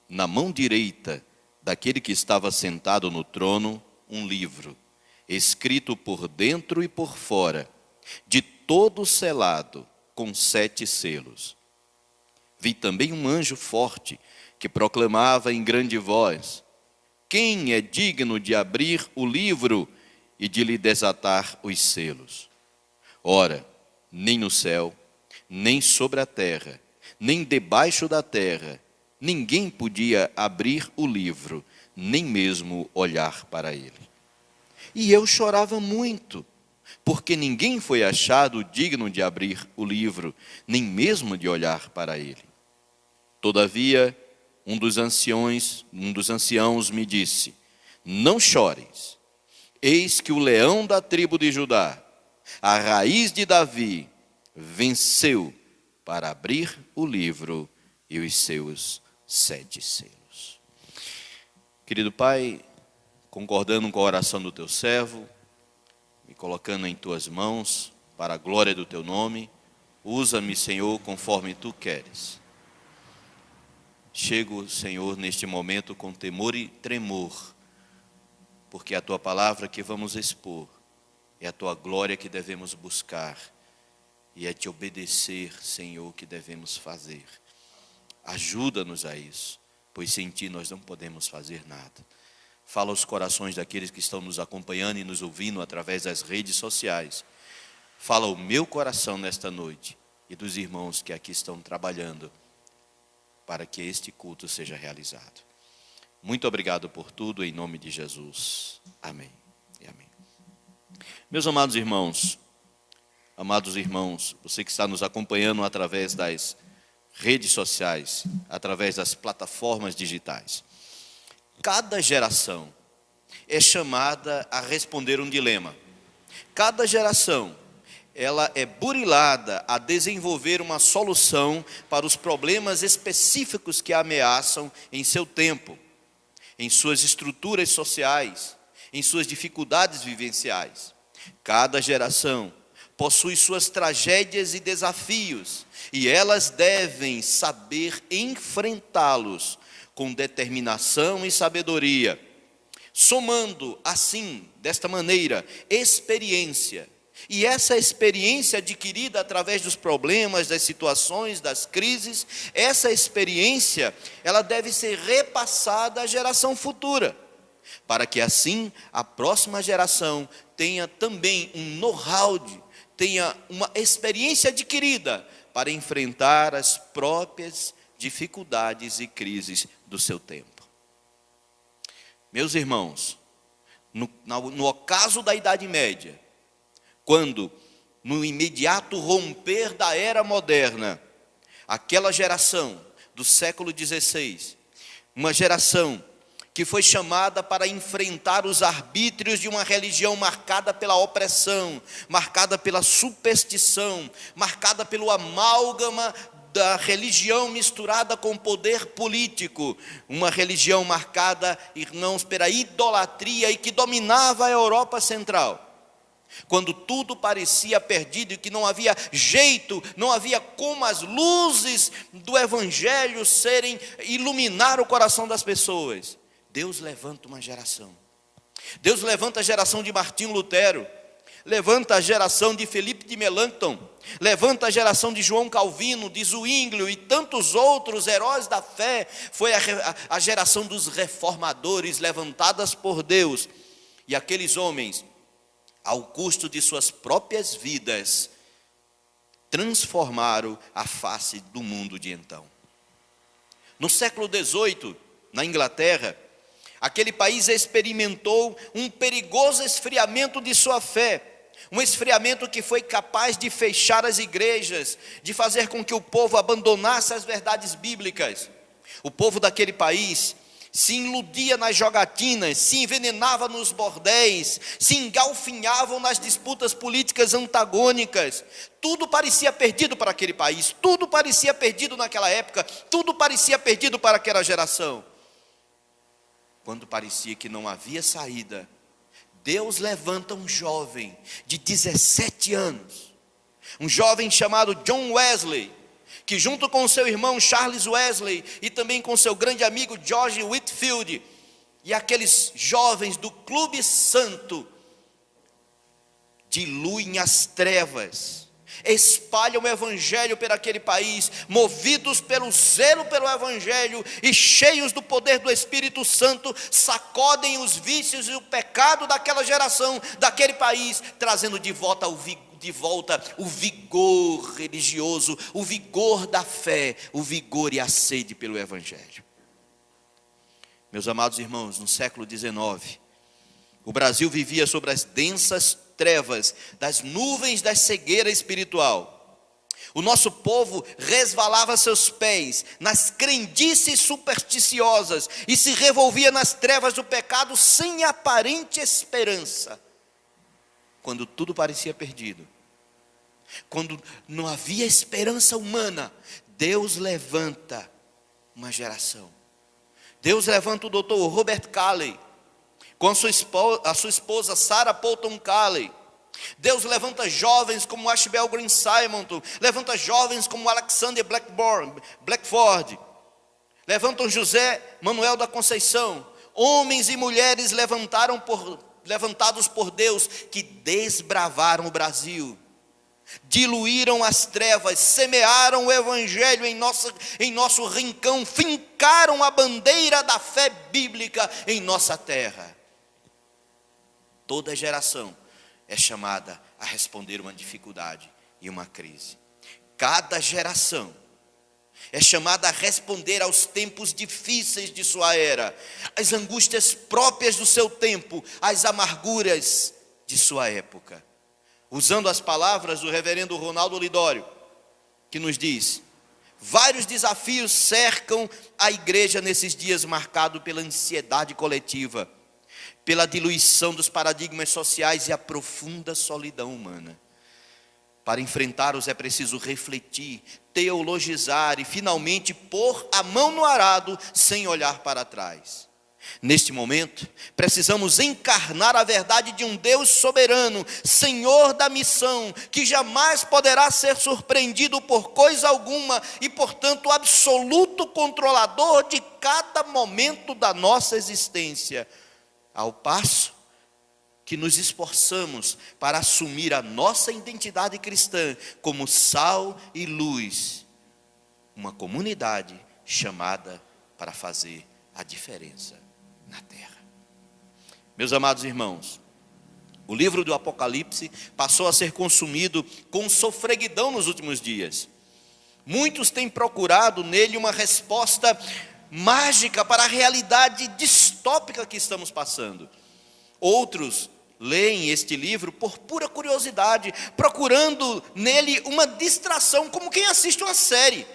na mão direita daquele que estava sentado no trono um livro, escrito por dentro e por fora, de todo selado, com 7 selos. Vi também um anjo forte, que proclamava em grande voz: quem é digno de abrir o livro e de lhe desatar os selos? Ora, nem no céu, nem sobre a terra, nem debaixo da terra, ninguém podia abrir o livro, nem mesmo olhar para ele. E eu chorava muito, porque ninguém foi achado digno de abrir o livro, nem mesmo de olhar para ele. Todavia, um dos anciãos me disse: não chores, eis que o leão da tribo de Judá, a raiz de Davi, venceu para abrir o livro e os seus 7 selos. Querido Pai, concordando com a oração do teu servo, me colocando em tuas mãos, para a glória do teu nome, usa-me, Senhor, conforme tu queres. Chego, Senhor, neste momento com temor e tremor, porque é a tua palavra que vamos expor, é a tua glória que devemos buscar, e é te obedecer, Senhor, que devemos fazer. Ajuda-nos a isso, pois sem ti nós não podemos fazer nada. Fala aos corações daqueles que estão nos acompanhando e nos ouvindo através das redes sociais. Fala ao meu coração nesta noite e dos irmãos que aqui estão trabalhando para que este culto seja realizado. Muito obrigado por tudo, em nome de Jesus. Amém e amém. Meus amados irmãos, você que está nos acompanhando através das redes sociais, através das plataformas digitais. Cada geração é chamada a responder um dilema. Cada geração, ela é burilada a desenvolver uma solução para os problemas específicos que a ameaçam em seu tempo, em suas estruturas sociais, em suas dificuldades vivenciais. Cada geração possui suas tragédias e desafios, e elas devem saber enfrentá-los com determinação e sabedoria, somando assim, desta maneira, experiência. E essa experiência adquirida através dos problemas, das situações, das crises, essa experiência, ela deve ser repassada à geração futura, para que assim a próxima geração tenha também um know-how, tenha uma experiência adquirida para enfrentar as próprias dificuldades e crises do seu tempo. Meus irmãos, no ocaso da Idade Média, quando no imediato romper da era moderna, aquela geração do século XVI, uma geração que foi chamada para enfrentar os arbítrios de uma religião marcada pela opressão, marcada pela superstição, marcada pelo amálgama da religião misturada com o poder político, uma religião marcada, irmãos, pela idolatria e que dominava a Europa Central. Quando tudo parecia perdido e que não havia jeito, não havia como as luzes do Evangelho iluminar o coração das pessoas, Deus levanta uma geração. Deus levanta a geração de Martinho Lutero, levanta a geração de Felipe de Melanchthon, levanta a geração de João Calvino, de Zwinglio e tantos outros heróis da fé. Foi a geração dos reformadores levantadas por Deus. E aqueles homens, ao custo de suas próprias vidas, transformaram a face do mundo de então. No século XVIII, na Inglaterra, aquele país experimentou um perigoso esfriamento de sua fé, um esfriamento que foi capaz de fechar as igrejas, de fazer com que o povo abandonasse as verdades bíblicas. O povo daquele país se iludia nas jogatinas, se envenenava nos bordéis, se engalfinhavam nas disputas políticas antagônicas. Tudo parecia perdido para aquele país, tudo parecia perdido naquela época, tudo parecia perdido para aquela geração. Quando parecia que não havia saída, Deus levanta um jovem de 17 anos, um jovem chamado John Wesley, que junto com seu irmão Charles Wesley e também com seu grande amigo George Whitefield e aqueles jovens do Clube Santo, diluem as trevas, espalham o evangelho por aquele país, movidos pelo zelo pelo evangelho e cheios do poder do Espírito Santo, sacodem os vícios e o pecado daquela geração, daquele país, trazendo de volta o vigor religioso, o vigor da fé, o vigor e a sede pelo evangelho. Meus amados irmãos, no século XIX, o Brasil vivia sobre as densas trevas das nuvens da cegueira espiritual. O nosso povo resvalava seus pés nas crendices supersticiosas e se revolvia nas trevas do pecado sem aparente esperança. Quando tudo parecia perdido, quando não havia esperança humana, Deus levanta uma geração. Deus levanta o doutor Robert Calley, com a sua esposa Sarah Polton Calley. Deus levanta jovens como Ashbel Green Simonton, levanta jovens como Alexander Blackford, levantam José Manuel da Conceição, homens e mulheres levantados por Deus, que desbravaram o Brasil, diluíram as trevas, semearam o evangelho em nosso rincão, fincaram a bandeira da fé bíblica em nossa terra. Toda geração é chamada a responder uma dificuldade e uma crise. Cada geração é chamada a responder aos tempos difíceis de sua era, às angústias próprias do seu tempo, às amarguras de sua época. Usando as palavras do reverendo Ronaldo Lidório, que nos diz: vários desafios cercam a igreja nesses dias marcados pela ansiedade coletiva, pela diluição dos paradigmas sociais e a profunda solidão humana. Para enfrentá-los é preciso refletir, teologizar e finalmente pôr a mão no arado sem olhar para trás. Neste momento, precisamos encarnar a verdade de um Deus soberano, Senhor da missão, que jamais poderá ser surpreendido por coisa alguma e, portanto, absoluto controlador de cada momento da nossa existência. Ao passo que nos esforçamos para assumir a nossa identidade cristã como sal e luz, uma comunidade chamada para fazer a diferença na terra. Meus amados irmãos, O livro do Apocalipse passou a ser consumido com sofreguidão nos últimos dias. Muitos têm procurado nele uma resposta mágica para a realidade distópica que estamos passando. Outros leem este livro por pura curiosidade, procurando nele uma distração, como quem assiste uma série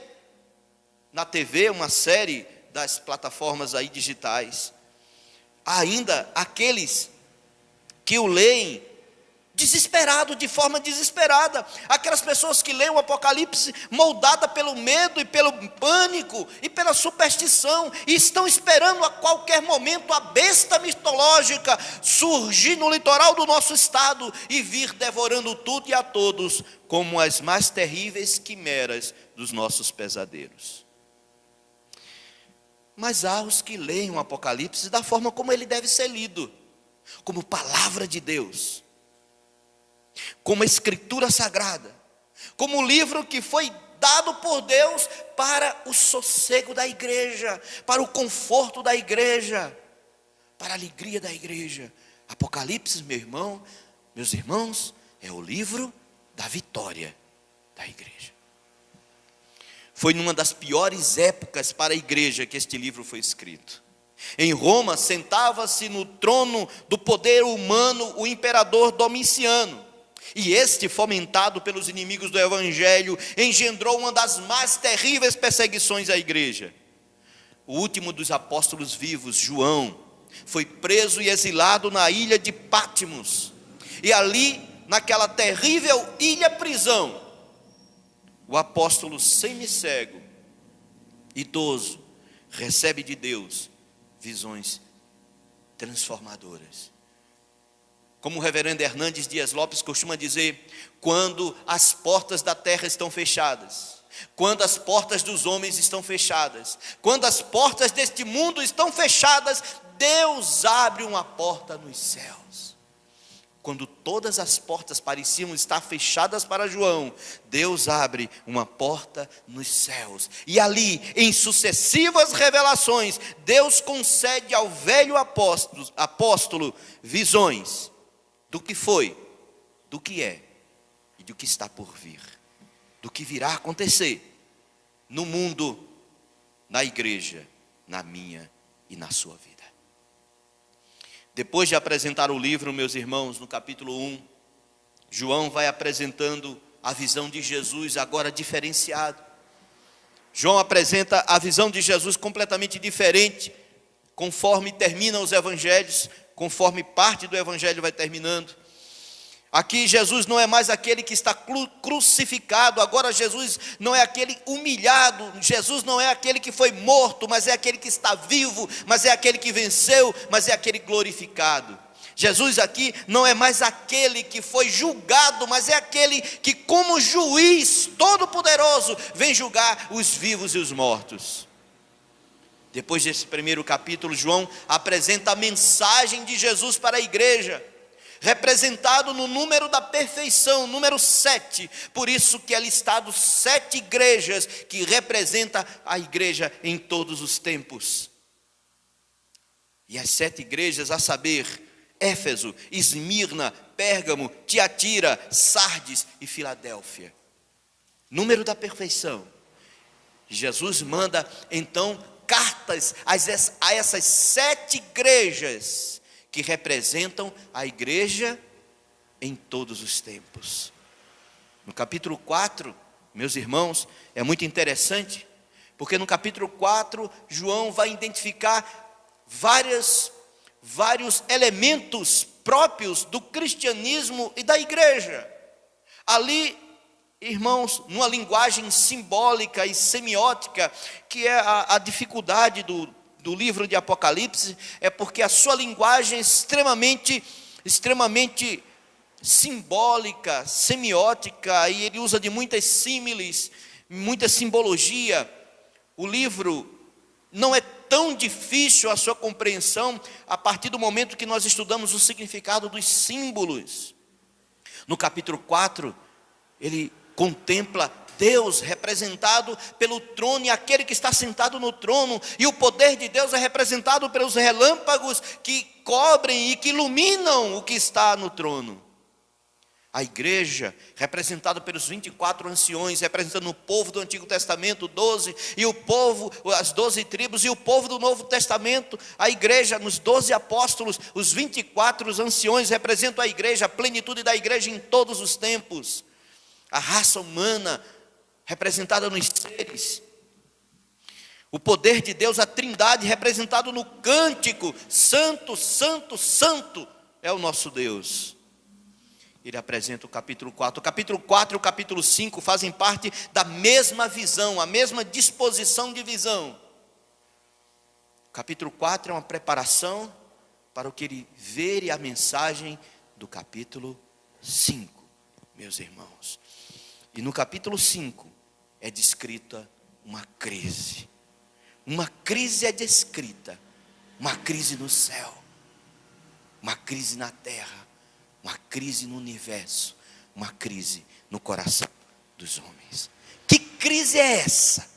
na TV, uma série das plataformas aí digitais. Há ainda aqueles que o leem desesperado, de forma desesperada. Aquelas pessoas que leem o Apocalipse moldada pelo medo e pelo pânico e pela superstição, e estão esperando a qualquer momento a besta mitológica surgir no litoral do nosso estado e vir devorando tudo e a todos, como as mais terríveis quimeras dos nossos pesadelos. Mas há os que leem o Apocalipse da forma como ele deve ser lido, como palavra de Deus, como escritura sagrada, como um livro que foi dado por Deus para o sossego da igreja, para o conforto da igreja, para a alegria da igreja. Apocalipse, meus irmãos, é o livro da vitória da igreja. Foi numa das piores épocas para a igreja que este livro foi escrito. Em Roma, sentava-se no trono do poder humano o imperador Domiciano. E este, fomentado pelos inimigos do evangelho, engendrou uma das mais terríveis perseguições à igreja. O último dos apóstolos vivos, João, foi preso e exilado na ilha de Patmos. E ali, naquela terrível ilha-prisão, o apóstolo semicego, idoso, recebe de Deus visões transformadoras. Como o reverendo Hernandes Dias Lopes costuma dizer, quando as portas da terra estão fechadas, quando as portas dos homens estão fechadas, quando as portas deste mundo estão fechadas, Deus abre uma porta nos céus. Quando todas as portas pareciam estar fechadas para João, Deus abre uma porta nos céus. E ali, em sucessivas revelações, Deus concede ao velho apóstolo visões do que foi, do que é e do que está por vir, do que virá a acontecer no mundo, na igreja, na minha e na sua vida. Depois de apresentar o livro, meus irmãos, no capítulo 1, João vai apresentando a visão de Jesus agora diferenciado. João apresenta a visão de Jesus completamente diferente, conforme terminam os evangelhos, conforme parte do evangelho vai terminando. Aqui Jesus não é mais aquele que está crucificado, agora Jesus não é aquele humilhado, Jesus não é aquele que foi morto, mas é aquele que está vivo, mas é aquele que venceu, mas é aquele glorificado. Jesus aqui não é mais aquele que foi julgado, mas é aquele que, como juiz todo-poderoso, vem julgar os vivos e os mortos. Depois desse primeiro capítulo, João apresenta a mensagem de Jesus para a igreja, representado no número da perfeição, número 7, por isso que é listado 7 igrejas, que representa a igreja em todos os tempos. E as 7 igrejas, a saber, Éfeso, Esmirna, Pérgamo, Tiatira, Sardes e Filadélfia. Número da perfeição. Jesus manda então cartas a essas 7 igrejas, que representam a igreja em todos os tempos. No capítulo 4, meus irmãos, é muito interessante, porque no capítulo 4, João vai identificar vários elementos próprios do cristianismo e da igreja. Ali, irmãos, numa linguagem simbólica e semiótica, que é a dificuldade do livro de Apocalipse, é porque a sua linguagem é extremamente simbólica, semiótica, e ele usa de muitas símiles, muita simbologia. O livro não é tão difícil a sua compreensão a partir do momento que nós estudamos o significado dos símbolos. No capítulo 4, ele contempla Deus representado pelo trono e aquele que está sentado no trono, e o poder de Deus é representado pelos relâmpagos que cobrem e que iluminam o que está no trono. A igreja, representada pelos 24 anciões, representando o povo do Antigo Testamento, 12, e o povo, as 12 tribos, e o povo do Novo Testamento, a igreja, nos 12 apóstolos, os 24 anciões representam a igreja, a plenitude da igreja em todos os tempos. A raça humana, representada nos seres. O poder de Deus, a trindade, representado no cântico, santo, santo, santo, é o nosso Deus. Ele apresenta o capítulo 4. O capítulo 4 e o capítulo 5 fazem parte da mesma visão, a mesma disposição de visão. O capítulo 4 é uma preparação para o que ele vê e a mensagem do capítulo 5, meus irmãos. E no capítulo 5 é descrita uma crise. Uma crise é descrita, uma crise no céu, uma crise na terra, uma crise no universo, uma crise no coração dos homens. Que crise é essa?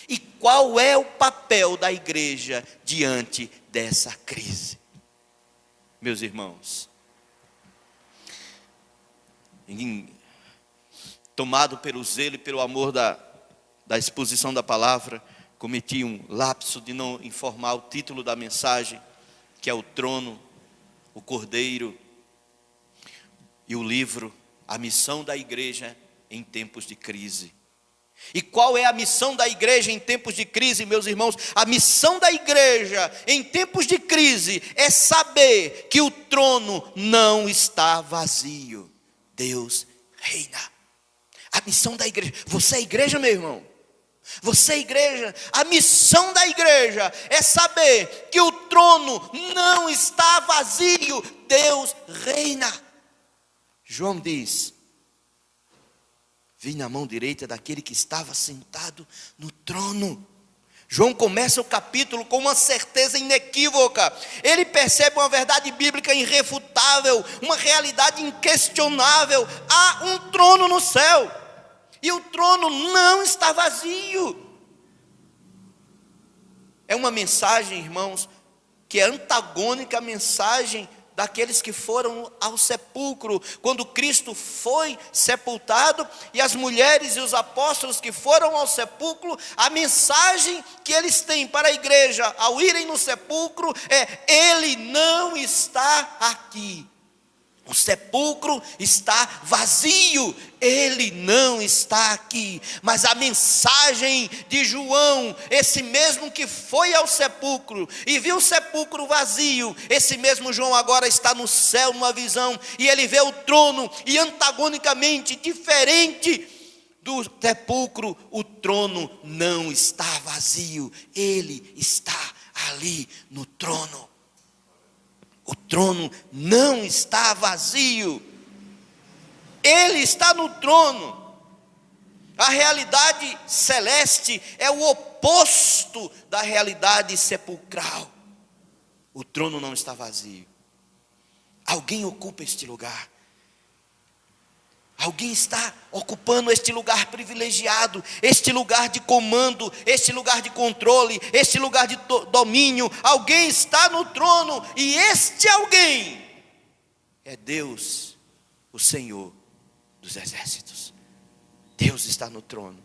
E qual é o papel da igreja diante dessa crise? Meus irmãos, tomado pelo zelo e pelo amor da exposição da palavra, cometi um lapso de não informar o título da mensagem, que é o trono, o cordeiro, e o livro, a missão da igreja em tempos de crise. E qual é a missão da igreja em tempos de crise, meus irmãos? A missão da igreja em tempos de crise é saber que o trono não está vazio. Deus reina. A missão da igreja, você é igreja, meu irmão? Você é igreja, a missão da igreja é saber que o trono não está vazio. Deus reina. João diz: vi na mão direita daquele que estava sentado no trono. João começa o capítulo com uma certeza inequívoca. Ele percebe uma verdade bíblica irrefutável, uma realidade inquestionável. Há um trono no céu, e o trono não está vazio. É uma mensagem, irmãos, que é antagônica à mensagem daqueles que foram ao sepulcro, quando Cristo foi sepultado, e as mulheres e os apóstolos que foram ao sepulcro, a mensagem que eles têm para a igreja ao irem no sepulcro é: Ele não está aqui. O sepulcro está vazio, Ele não está aqui. Mas a mensagem de João, esse mesmo que foi ao sepulcro e viu o sepulcro vazio, esse mesmo João agora está no céu numa visão, e ele vê o trono, e antagonicamente, diferente do sepulcro, o trono não está vazio, Ele está ali no trono. O trono não está vazio, Ele está no trono. A realidade celeste é o oposto da realidade sepulcral. O trono não está vazio. Alguém ocupa este lugar. Alguém está ocupando este lugar privilegiado, este lugar de comando, este lugar de controle, este lugar de domínio. Alguém está no trono, e este alguém é Deus, o Senhor dos exércitos. Deus está no trono.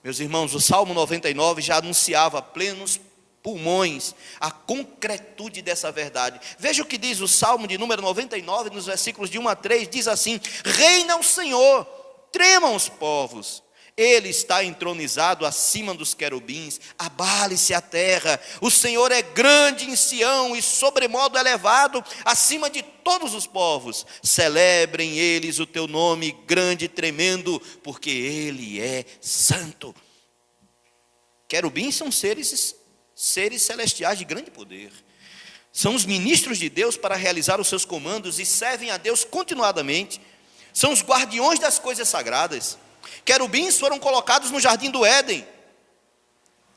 Meus irmãos, o Salmo 99 já anunciava plenos pulmões a concretude dessa verdade. Veja o que diz o Salmo de número 99, nos versículos de 1 a 3, diz assim: reina o Senhor, tremam os povos, Ele está entronizado acima dos querubins, abale-se a terra, o Senhor é grande em Sião e sobremodo elevado acima de todos os povos. Celebrem eles o teu nome grande e tremendo, porque Ele é santo. Querubins são seres celestiais de grande poder. São os ministros de Deus para realizar os seus comandos e servem a Deus continuadamente. São os guardiões das coisas sagradas. Querubins foram colocados no jardim do Éden,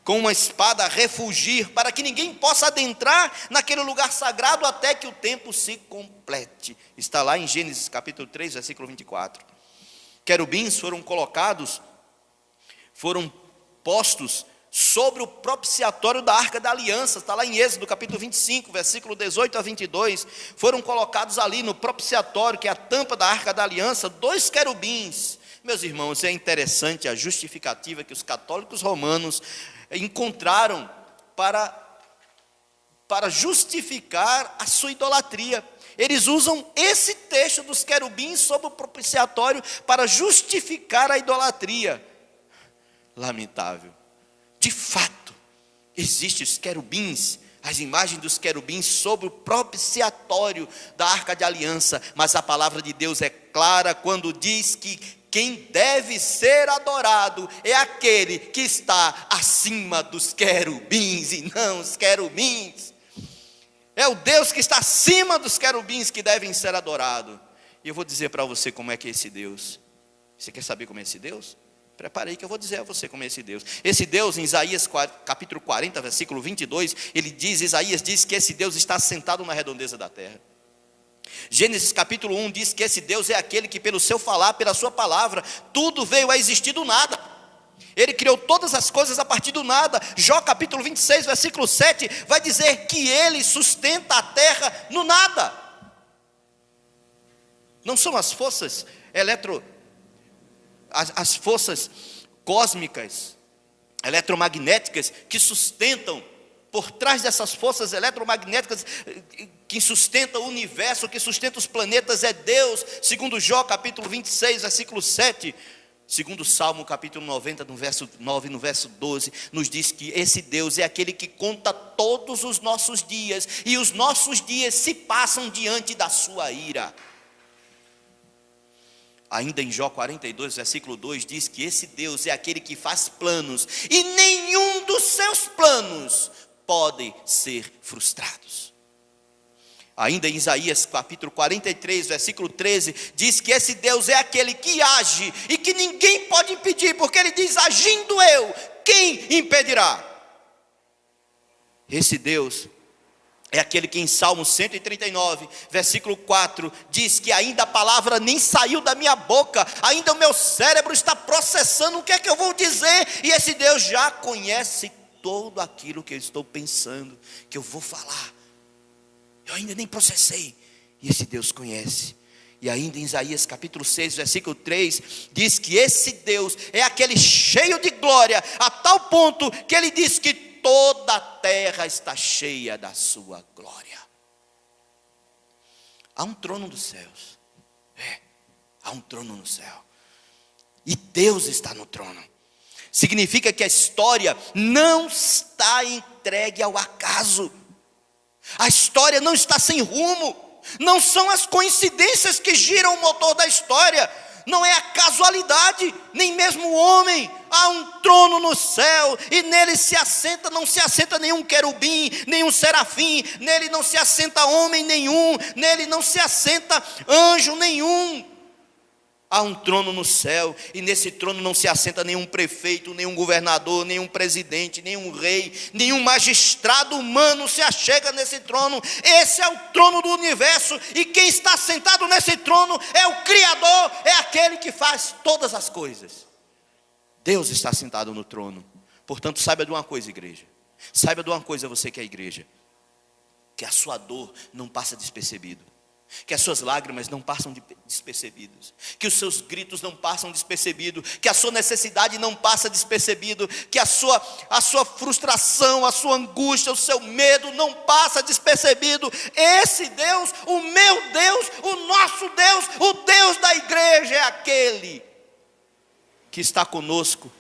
com uma espada a refugir, para que ninguém possa adentrar naquele lugar sagrado até que o tempo se complete. Está lá em Gênesis capítulo 3, versículo 24. querubins foram postos sobre o propiciatório da Arca da Aliança. Está lá em Êxodo capítulo 25, versículo 18 a 22. Foram colocados ali no propiciatório, que é a tampa da Arca da Aliança, 2 querubins. Meus irmãos, é interessante a justificativa que os católicos romanos encontraram para justificar a sua idolatria. Eles usam esse texto dos querubins sobre o propiciatório para justificar a idolatria. Lamentável. De fato, existem os querubins, as imagens dos querubins sobre o propiciatório da Arca de Aliança, mas a palavra de Deus é clara quando diz que quem deve ser adorado é aquele que está acima dos querubins e não os querubins. É o Deus que está acima dos querubins que devem ser adorados. E eu vou dizer para você como é que é esse Deus. Você quer saber como é esse Deus? Prepare aí que eu vou dizer a você como é esse Deus. Esse Deus, em Isaías capítulo 40, versículo 22, Isaías diz que esse Deus está sentado na redondeza da terra. Gênesis capítulo 1 diz que esse Deus é aquele que pelo seu falar, pela sua palavra, tudo veio a existir do nada. Ele criou todas as coisas a partir do nada. Jó capítulo 26, versículo 7, vai dizer que ele sustenta a terra no nada. Não são as forças as forças cósmicas, eletromagnéticas, que sustentam, por trás dessas forças eletromagnéticas, que sustentam o universo, que sustenta os planetas, é Deus, segundo Jó capítulo 26, versículo 7, segundo o Salmo capítulo 90, no verso 9 e no verso 12, nos diz que esse Deus é aquele que conta todos os nossos dias, e os nossos dias se passam diante da sua ira. Ainda em Jó 42, versículo 2, diz que esse Deus é aquele que faz planos, e nenhum dos seus planos pode ser frustrados. Ainda em Isaías capítulo 43, versículo 13, diz que esse Deus é aquele que age, e que ninguém pode impedir, porque ele diz, agindo eu, quem impedirá? Esse Deus é aquele que em Salmo 139, versículo 4, diz que ainda a palavra nem saiu da minha boca, ainda o meu cérebro está processando o que é que eu vou dizer, e esse Deus já conhece tudo aquilo que eu estou pensando, que eu vou falar. Eu ainda nem processei, e esse Deus conhece. E ainda em Isaías capítulo 6, versículo 3, diz que esse Deus é aquele cheio de glória, a tal ponto que ele diz que toda a terra está cheia da sua glória. Há um trono dos céus. Há um trono no céu. E Deus está no trono. Significa que a história não está entregue ao acaso. A história não está sem rumo. Não são as coincidências que giram o motor da história. Não é a casualidade, nem mesmo o homem. Há um trono no céu, e nele não se assenta nenhum querubim, nenhum serafim, nele não se assenta homem nenhum, nele não se assenta anjo nenhum. Há um trono no céu, e nesse trono não se assenta nenhum prefeito, nenhum governador, nenhum presidente, nenhum rei, nenhum magistrado humano se achega nesse trono. Esse é o trono do universo, e quem está sentado nesse trono é o Criador, é aquele que faz todas as coisas. Deus está sentado no trono. Portanto, saiba de uma coisa, igreja. Saiba de uma coisa, você que é igreja, que a sua dor não passa despercebido, que as suas lágrimas não passam despercebidos, que os seus gritos não passam despercebidos, que a sua necessidade não passa despercebido, que a sua frustração, a sua angústia, o seu medo não passa despercebido. Esse Deus, o meu Deus, o nosso Deus, o Deus da igreja, é aquele que está conosco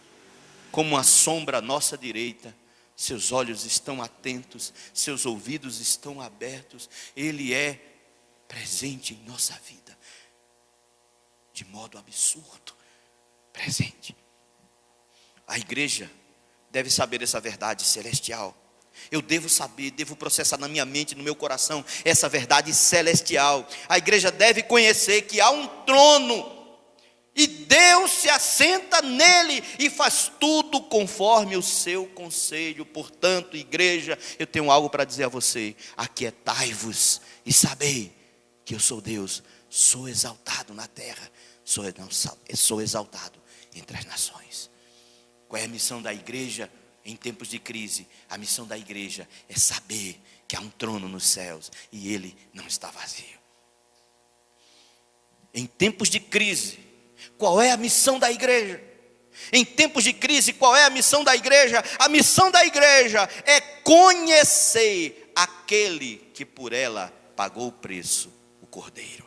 como uma sombra à nossa direita. Seus olhos estão atentos, seus ouvidos estão abertos. Ele é presente em nossa vida, de modo absurdo, presente. A igreja deve saber essa verdade celestial. Eu devo saber, devo processar na minha mente, no meu coração, essa verdade celestial. A igreja deve conhecer que há um trono, e Deus se assenta nele e faz tudo conforme o seu conselho. Portanto, igreja, eu tenho algo para dizer a você: aquietai-vos e sabei que eu sou Deus, sou exaltado na terra, sou exaltado entre as nações. Qual é a missão da igreja em tempos de crise? A missão da igreja é saber que há um trono nos céus e ele não está vazio. Em tempos de crise, qual é a missão da igreja? Em tempos de crise, qual é a missão da igreja? A missão da igreja é conhecer aquele que por ela pagou o preço, o Cordeiro.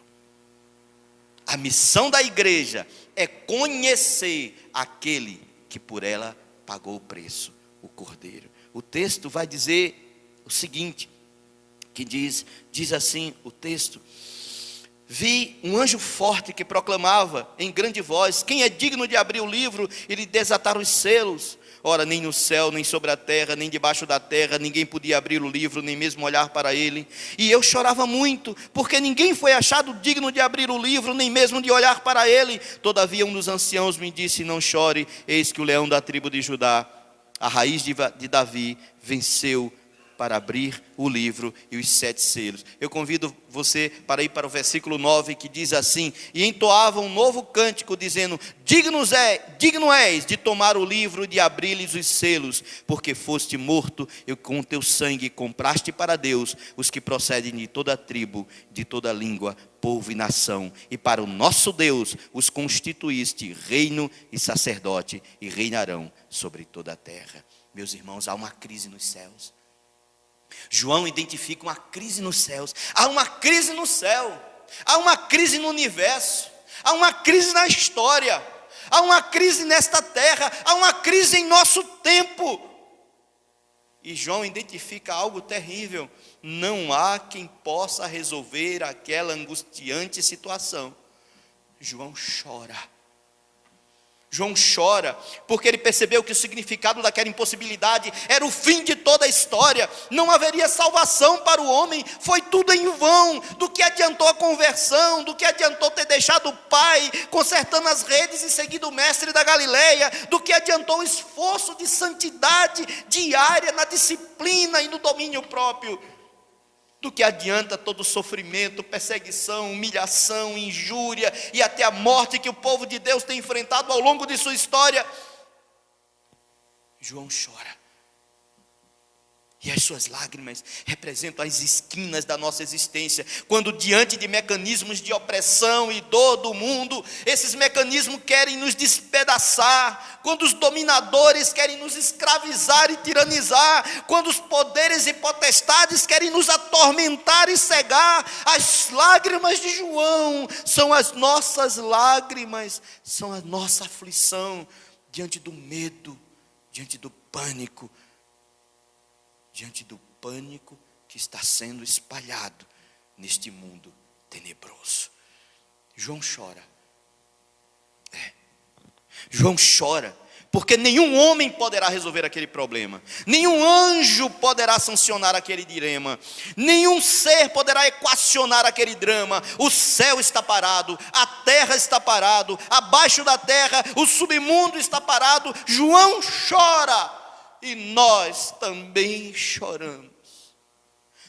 A missão da igreja é conhecer aquele que por ela pagou o preço, o Cordeiro. O texto vai dizer o seguinte, que diz assim o texto: vi um anjo forte que proclamava em grande voz: quem é digno de abrir o livro e lhe desatar os selos? Ora, nem no céu, nem sobre a terra, nem debaixo da terra, ninguém podia abrir o livro, nem mesmo olhar para ele. E eu chorava muito, porque ninguém foi achado digno de abrir o livro, nem mesmo de olhar para ele. Todavia um dos anciãos me disse: não chore, eis que o leão da tribo de Judá, a raiz de Davi, venceu para abrir o livro e os 7 selos. Eu convido você para ir para o versículo 9, que diz assim: e entoava um novo cântico, dizendo: digno és de tomar o livro e de abrir-lhes os selos, porque foste morto e com teu sangue compraste para Deus os que procedem de toda tribo, de toda língua, povo e nação, e para o nosso Deus os constituíste reino e sacerdote, e reinarão sobre toda a terra. Meus irmãos, há uma crise nos céus. João identifica uma crise nos céus. Há uma crise no céu, há uma crise no universo, há uma crise na história, há uma crise nesta terra, há uma crise em nosso tempo. E João identifica algo terrível: não há quem possa resolver aquela angustiante situação. João chora. João chora porque ele percebeu que o significado daquela impossibilidade era o fim de toda a história. Não haveria salvação para o homem, foi tudo em vão. Do que adiantou a conversão, do que adiantou ter deixado o pai consertando as redes e seguido o mestre da Galileia, do que adiantou o esforço de santidade diária na disciplina e no domínio próprio. Do que adianta todo o sofrimento, perseguição, humilhação, injúria e até a morte que o povo de Deus tem enfrentado ao longo de sua história? João chora. E as suas lágrimas representam as esquinas da nossa existência. Quando diante de mecanismos de opressão e dor do mundo, esses mecanismos querem nos despedaçar. Quando os dominadores querem nos escravizar e tiranizar. Quando os poderes e potestades querem nos atormentar e cegar. As lágrimas de João são as nossas lágrimas, são a nossa aflição diante do medo, diante do pânico. Diante do pânico que está sendo espalhado neste mundo tenebroso. João chora. João chora, porque nenhum homem poderá resolver aquele problema. Nenhum anjo poderá sancionar aquele dilema. Nenhum ser poderá equacionar aquele drama. O céu está parado, a terra está parado, abaixo da terra o submundo está parado. João chora. E nós também choramos.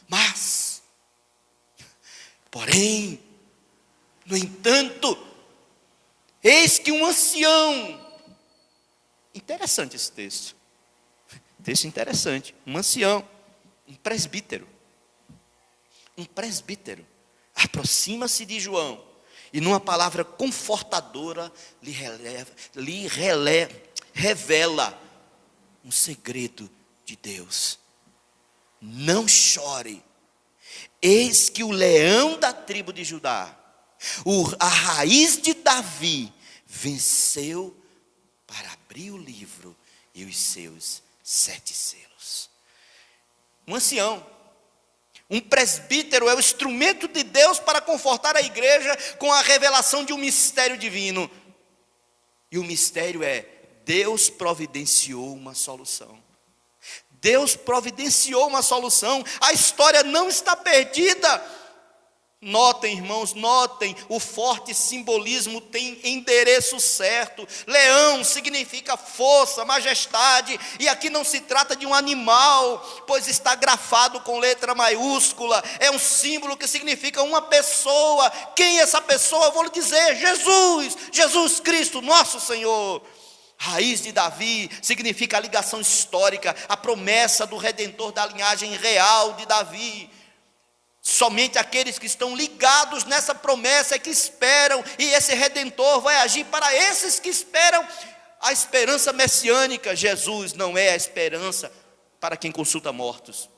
Mas, porém, no entanto, eis que um ancião, interessante esse texto, texto interessante, um ancião, um presbítero, aproxima-se de João, e numa palavra confortadora, lhe revela um segredo de Deus. Não chore, eis que o leão da tribo de Judá, a raiz de Davi, venceu para abrir o livro e os seus 7 selos. Um ancião, um presbítero é o instrumento de Deus para confortar a igreja com a revelação de um mistério divino. E o mistério é: Deus providenciou uma solução. Deus providenciou uma solução. A história não está perdida. Notem, irmãos, notem, o forte simbolismo tem endereço certo. Leão significa força, majestade, e aqui não se trata de um animal, pois está grafado com letra maiúscula. É um símbolo que significa uma pessoa. Quem é essa pessoa? Eu vou lhe dizer: Jesus, Jesus Cristo, nosso Senhor. Raiz de Davi significa a ligação histórica, a promessa do Redentor da linhagem real de Davi. Somente aqueles que estão ligados nessa promessa é que esperam, e esse Redentor vai agir para esses que esperam a esperança messiânica. Jesus não é a esperança para quem consulta mortos.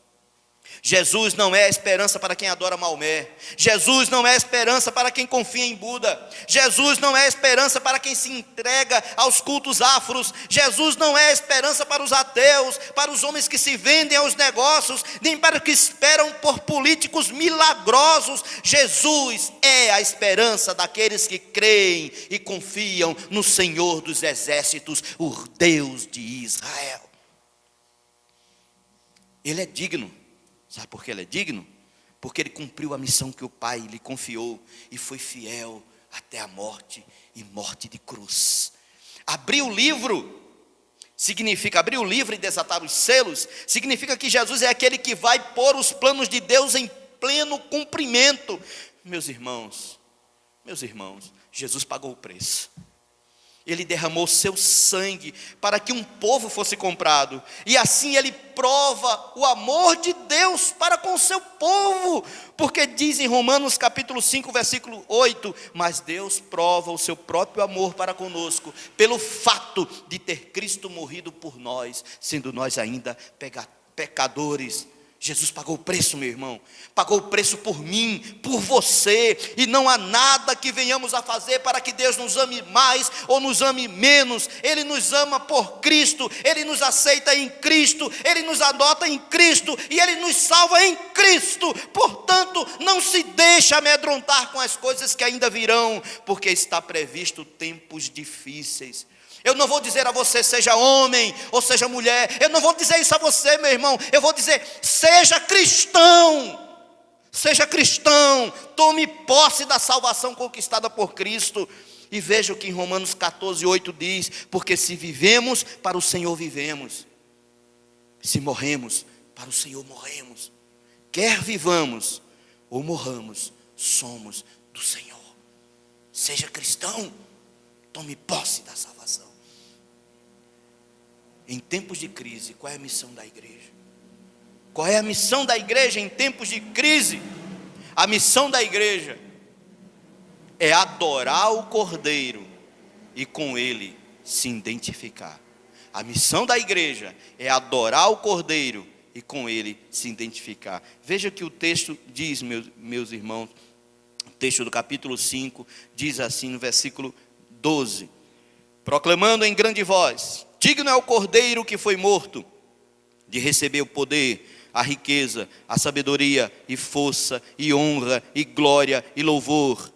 Jesus não é a esperança para quem adora Maomé. Jesus não é a esperança para quem confia em Buda. Jesus não é a esperança para quem se entrega aos cultos afros. Jesus não é a esperança para os ateus, para os homens que se vendem aos negócios, nem para os que esperam por políticos milagrosos. Jesus é a esperança daqueles que creem e confiam no Senhor dos exércitos, o Deus de Israel. Ele é digno. Sabe por que ele é digno? Porque ele cumpriu a missão que o Pai lhe confiou e foi fiel até a morte, e morte de cruz. Abrir o livro significa abrir o livro e desatar os selos. Significa que Jesus é aquele que vai pôr os planos de Deus em pleno cumprimento. Meus irmãos, Jesus pagou o preço. Ele derramou seu sangue para que um povo fosse comprado, e assim ele prova o amor de Deus para com o seu povo, porque diz em Romanos capítulo 5, versículo 8, mas Deus prova o seu próprio amor para conosco, pelo fato de ter Cristo morrido por nós, sendo nós ainda pecadores. Jesus pagou o preço, meu irmão, pagou o preço por mim, por você, e não há nada que venhamos a fazer para que Deus nos ame mais ou nos ame menos. Ele nos ama por Cristo, Ele nos aceita em Cristo, Ele nos adota em Cristo, e Ele nos salva em Cristo. Portanto, não se deixe amedrontar com as coisas que ainda virão, porque está previsto tempos difíceis. Eu não vou dizer a você, seja homem ou seja mulher. Eu não vou dizer isso a você, meu irmão. Eu vou dizer, seja cristão. Seja cristão. Tome posse da salvação conquistada por Cristo. E veja o que em Romanos 14, 8 diz: porque se vivemos, para o Senhor vivemos. Se morremos, para o Senhor morremos. Quer vivamos ou morramos, somos do Senhor. Seja cristão. Tome posse da salvação. Em tempos de crise, qual é a missão da igreja? Qual é a missão da igreja em tempos de crise? A missão da igreja é adorar o Cordeiro e com ele se identificar. A missão da igreja é adorar o Cordeiro e com ele se identificar. Veja o que o texto diz, meus irmãos. O texto do capítulo 5 diz assim no versículo 12: proclamando em grande voz: digno é o Cordeiro que foi morto de receber o poder, a riqueza, a sabedoria e força e honra e glória e louvor.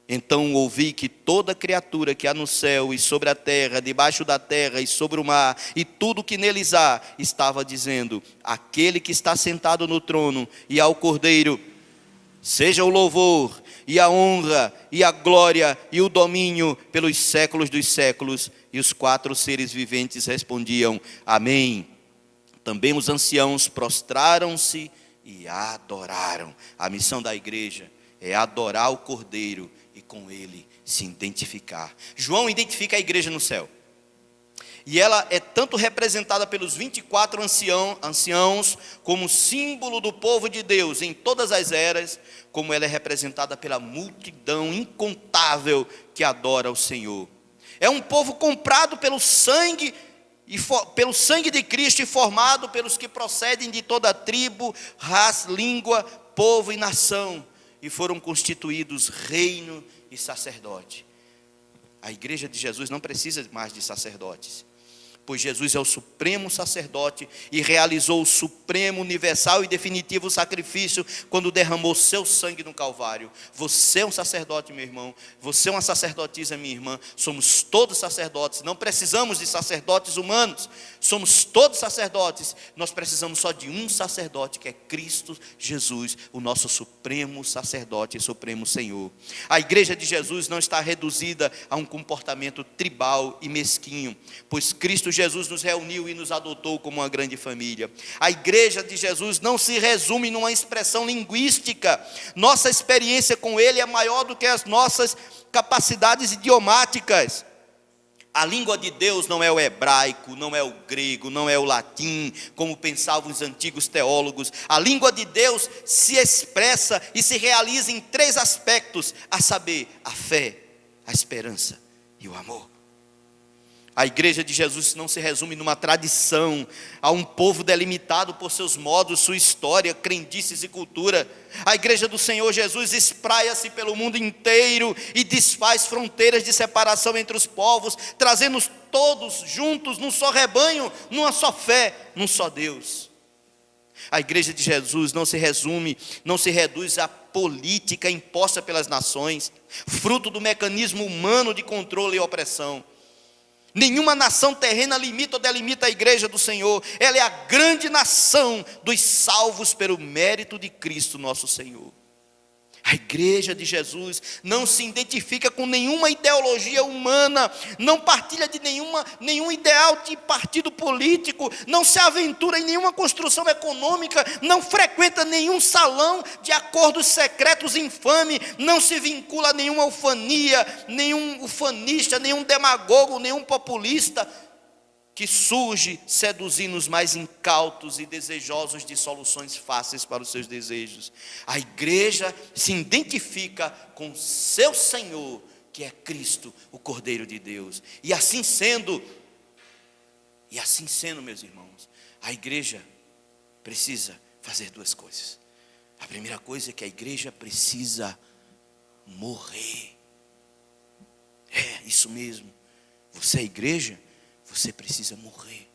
Então ouvi que toda criatura que há no céu e sobre a terra, debaixo da terra e sobre o mar, e tudo que neles há, estava dizendo: aquele que está sentado no trono e ao Cordeiro, seja o louvor e a honra e a glória e o domínio pelos séculos dos séculos. E os 4 seres viventes respondiam: amém. Também os anciãos prostraram-se e adoraram. A missão da igreja é adorar o Cordeiro e com ele se identificar. João identifica a igreja no céu. E ela é tanto representada pelos 24 anciãos como símbolo do povo de Deus em todas as eras, como ela é representada pela multidão incontável que adora o Senhor. É um povo comprado pelo sangue de Cristo e formado pelos que procedem de toda tribo, raça, língua, povo e nação, e foram constituídos reino e sacerdote. A igreja de Jesus não precisa mais de sacerdotes, pois Jesus é o supremo sacerdote e realizou o supremo, universal e definitivo sacrifício quando derramou seu sangue no Calvário. Você é um sacerdote, meu irmão. Você é uma sacerdotisa, minha irmã. Somos todos sacerdotes. Não precisamos de sacerdotes humanos. somos todos sacerdotes, nós precisamos só de um sacerdote, que é Cristo Jesus, o nosso supremo sacerdote e supremo Senhor. A igreja de Jesus não está reduzida a um comportamento tribal e mesquinho, pois Cristo Jesus nos reuniu e nos adotou como uma grande família. A igreja de Jesus não se resume numa expressão linguística. Nossa experiência com Ele é maior do que as nossas capacidades idiomáticas. A língua de Deus não é o hebraico, não é o grego, não é o latim, como pensavam os antigos teólogos. A língua de Deus se expressa e se realiza em 3 aspectos, a saber, a fé, a esperança e o amor. A igreja de Jesus não se resume numa tradição, a um povo delimitado por seus modos, sua história, crendices e cultura. A igreja do Senhor Jesus espraia-se pelo mundo inteiro e desfaz fronteiras de separação entre os povos, trazendo-nos todos juntos num só rebanho, numa só fé, num só Deus. A igreja de Jesus não se resume, não se reduz à política imposta pelas nações, fruto do mecanismo humano de controle e opressão. Nenhuma nação terrena limita ou delimita a igreja do Senhor. Ela é a grande nação dos salvos pelo mérito de Cristo nosso Senhor. A igreja de Jesus não se identifica com nenhuma ideologia humana, não partilha de nenhum ideal de partido político, não se aventura em nenhuma construção econômica, não frequenta nenhum salão de acordos secretos infame, não se vincula a nenhuma ufania, nenhum ufanista, nenhum demagogo, nenhum populista, que surge seduzindo os mais incautos e desejosos de soluções fáceis para os seus desejos. A igreja se identifica com seu Senhor, que é Cristo, o Cordeiro de Deus. E assim sendo, meus irmãos, a igreja precisa fazer 2 coisas. A primeira coisa é que a igreja precisa morrer. É, isso mesmo. Você é igreja? Você precisa morrer.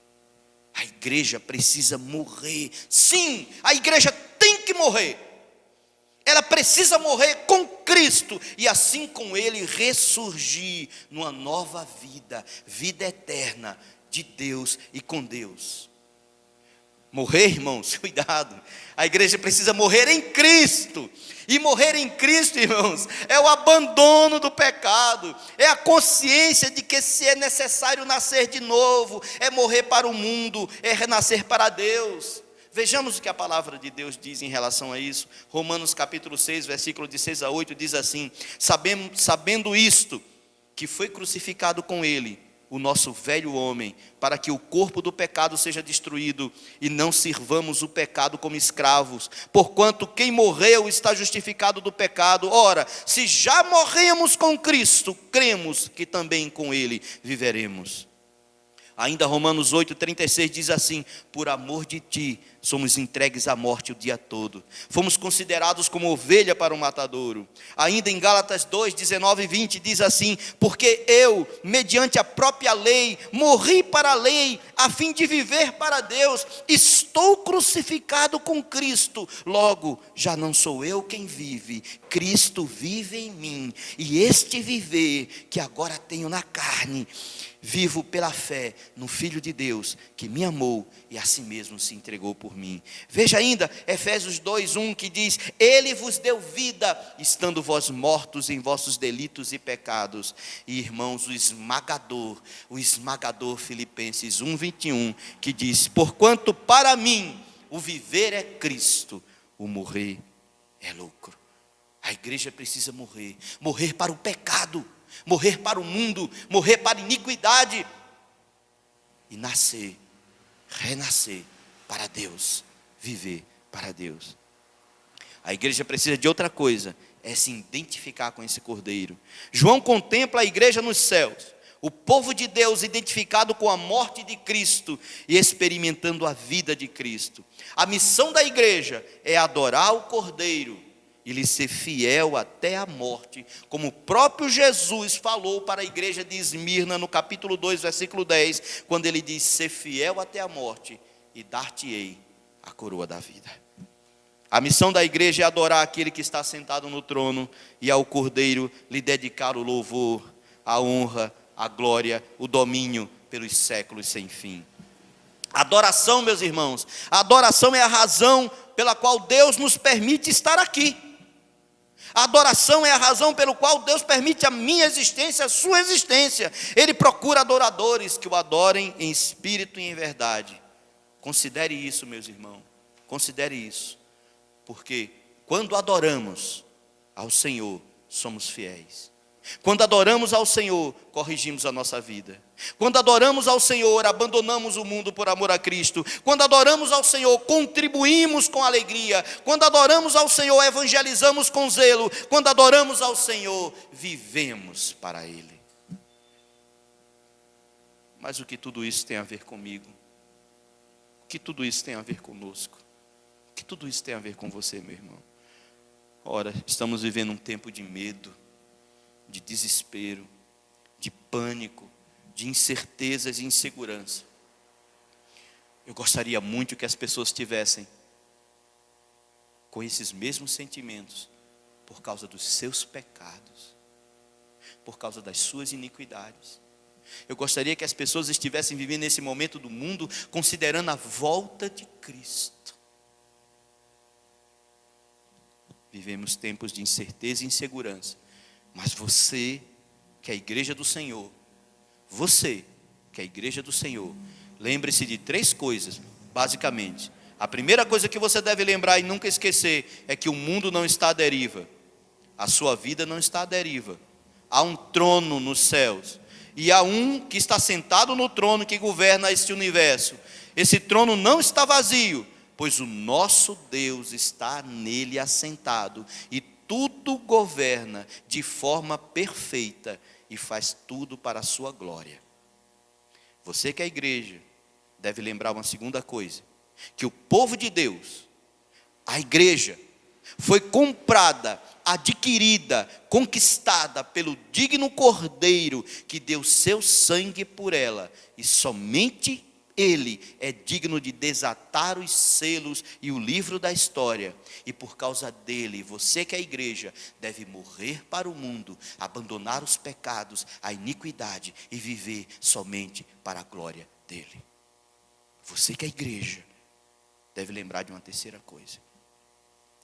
A igreja precisa morrer. Sim, a igreja tem que morrer. Ela precisa morrer com Cristo e assim com Ele ressurgir numa nova vida, vida eterna de Deus e com Deus. Morrer, irmãos, cuidado. A igreja precisa morrer em Cristo. E morrer em Cristo, irmãos, é o abandono do pecado, é a consciência de que se é necessário nascer de novo, é morrer para o mundo, é renascer para Deus. Vejamos o que a palavra de Deus diz em relação a isso. Romanos capítulo 6, versículo de 6 a 8, diz assim: sabendo isto, que foi crucificado com Ele o nosso velho homem, para que o corpo do pecado seja destruído, e não sirvamos o pecado como escravos, porquanto quem morreu está justificado do pecado. Ora, se já morremos com Cristo, cremos que também com Ele viveremos. Ainda Romanos 8,36 diz assim: por amor de ti, somos entregues à morte o dia todo. Fomos considerados como ovelha para o matadouro. Ainda em Gálatas 2, 19 e 20 diz assim: porque eu, mediante a própria lei, morri para a lei, a fim de viver para Deus. Estou crucificado com Cristo. Logo, já não sou eu quem vive, Cristo vive em mim. E este viver que agora tenho na carne, vivo pela fé no Filho de Deus, que me amou e a si mesmo se entregou por mim. Veja ainda Efésios 2:1, que diz: Ele vos deu vida, estando vós mortos em vossos delitos e pecados. E irmãos, o esmagador Filipenses 1:21, que diz: porquanto para mim o viver é Cristo, o morrer é lucro. A igreja precisa morrer, morrer para o pecado, morrer para o mundo, morrer para a iniquidade e nascer, renascer para Deus, viver para Deus. A igreja precisa de outra coisa, é se identificar com esse Cordeiro. João contempla a igreja nos céus, o povo de Deus identificado com a morte de Cristo e experimentando a vida de Cristo. A missão da igreja é adorar o Cordeiro e lhe ser fiel até a morte, como o próprio Jesus falou para a igreja de Esmirna no capítulo 2, versículo 10, quando ele diz: ser fiel até a morte e dar-te-ei a coroa da vida. A missão da igreja é adorar aquele que está sentado no trono e ao Cordeiro lhe dedicar o louvor, a honra, a glória, o domínio pelos séculos sem fim. Adoração, meus irmãos, a adoração é a razão pela qual Deus nos permite estar aqui. A adoração é a razão pela qual Deus permite a minha existência, a sua existência. Ele procura adoradores que o adorem em espírito e em verdade. Considere isso, meus irmãos, considere isso, porque quando adoramos ao Senhor, somos fiéis. Quando adoramos ao Senhor, corrigimos a nossa vida. Quando adoramos ao Senhor, abandonamos o mundo por amor a Cristo. Quando adoramos ao Senhor, contribuímos com alegria. Quando adoramos ao Senhor, evangelizamos com zelo. Quando adoramos ao Senhor, vivemos para Ele. Mas o que tudo isso tem a ver comigo? O que tudo isso tem a ver conosco? O que tudo isso tem a ver com você, meu irmão? Ora, estamos vivendo um tempo de medo, de desespero, de pânico, de incertezas e insegurança. Eu gostaria muito que as pessoas tivessem com esses mesmos sentimentos por causa dos seus pecados, por causa das suas iniquidades. Eu gostaria que as pessoas estivessem vivendo nesse momento do mundo considerando a volta de Cristo. Vivemos tempos de incerteza e insegurança. Mas você, que é a igreja do Senhor, você, que é a igreja do Senhor, lembre-se de 3 coisas, basicamente. A primeira coisa que você deve lembrar e nunca esquecer é que o mundo não está à deriva. A sua vida não está à deriva. Há um trono nos céus. E há um que está sentado no trono que governa este universo. Esse trono não está vazio, pois o nosso Deus está nele assentado. E tudo governa de forma perfeita e faz tudo para a sua glória. Você que é a igreja, deve lembrar uma segunda coisa, que o povo de Deus, a igreja, foi comprada, adquirida, conquistada pelo digno Cordeiro que deu seu sangue por ela, e somente Ele é digno de desatar os selos e o livro da história. E por causa dele, você que é a igreja, deve morrer para o mundo, abandonar os pecados, a iniquidade e viver somente para a glória dele. Você que é a igreja, deve lembrar de uma terceira coisa.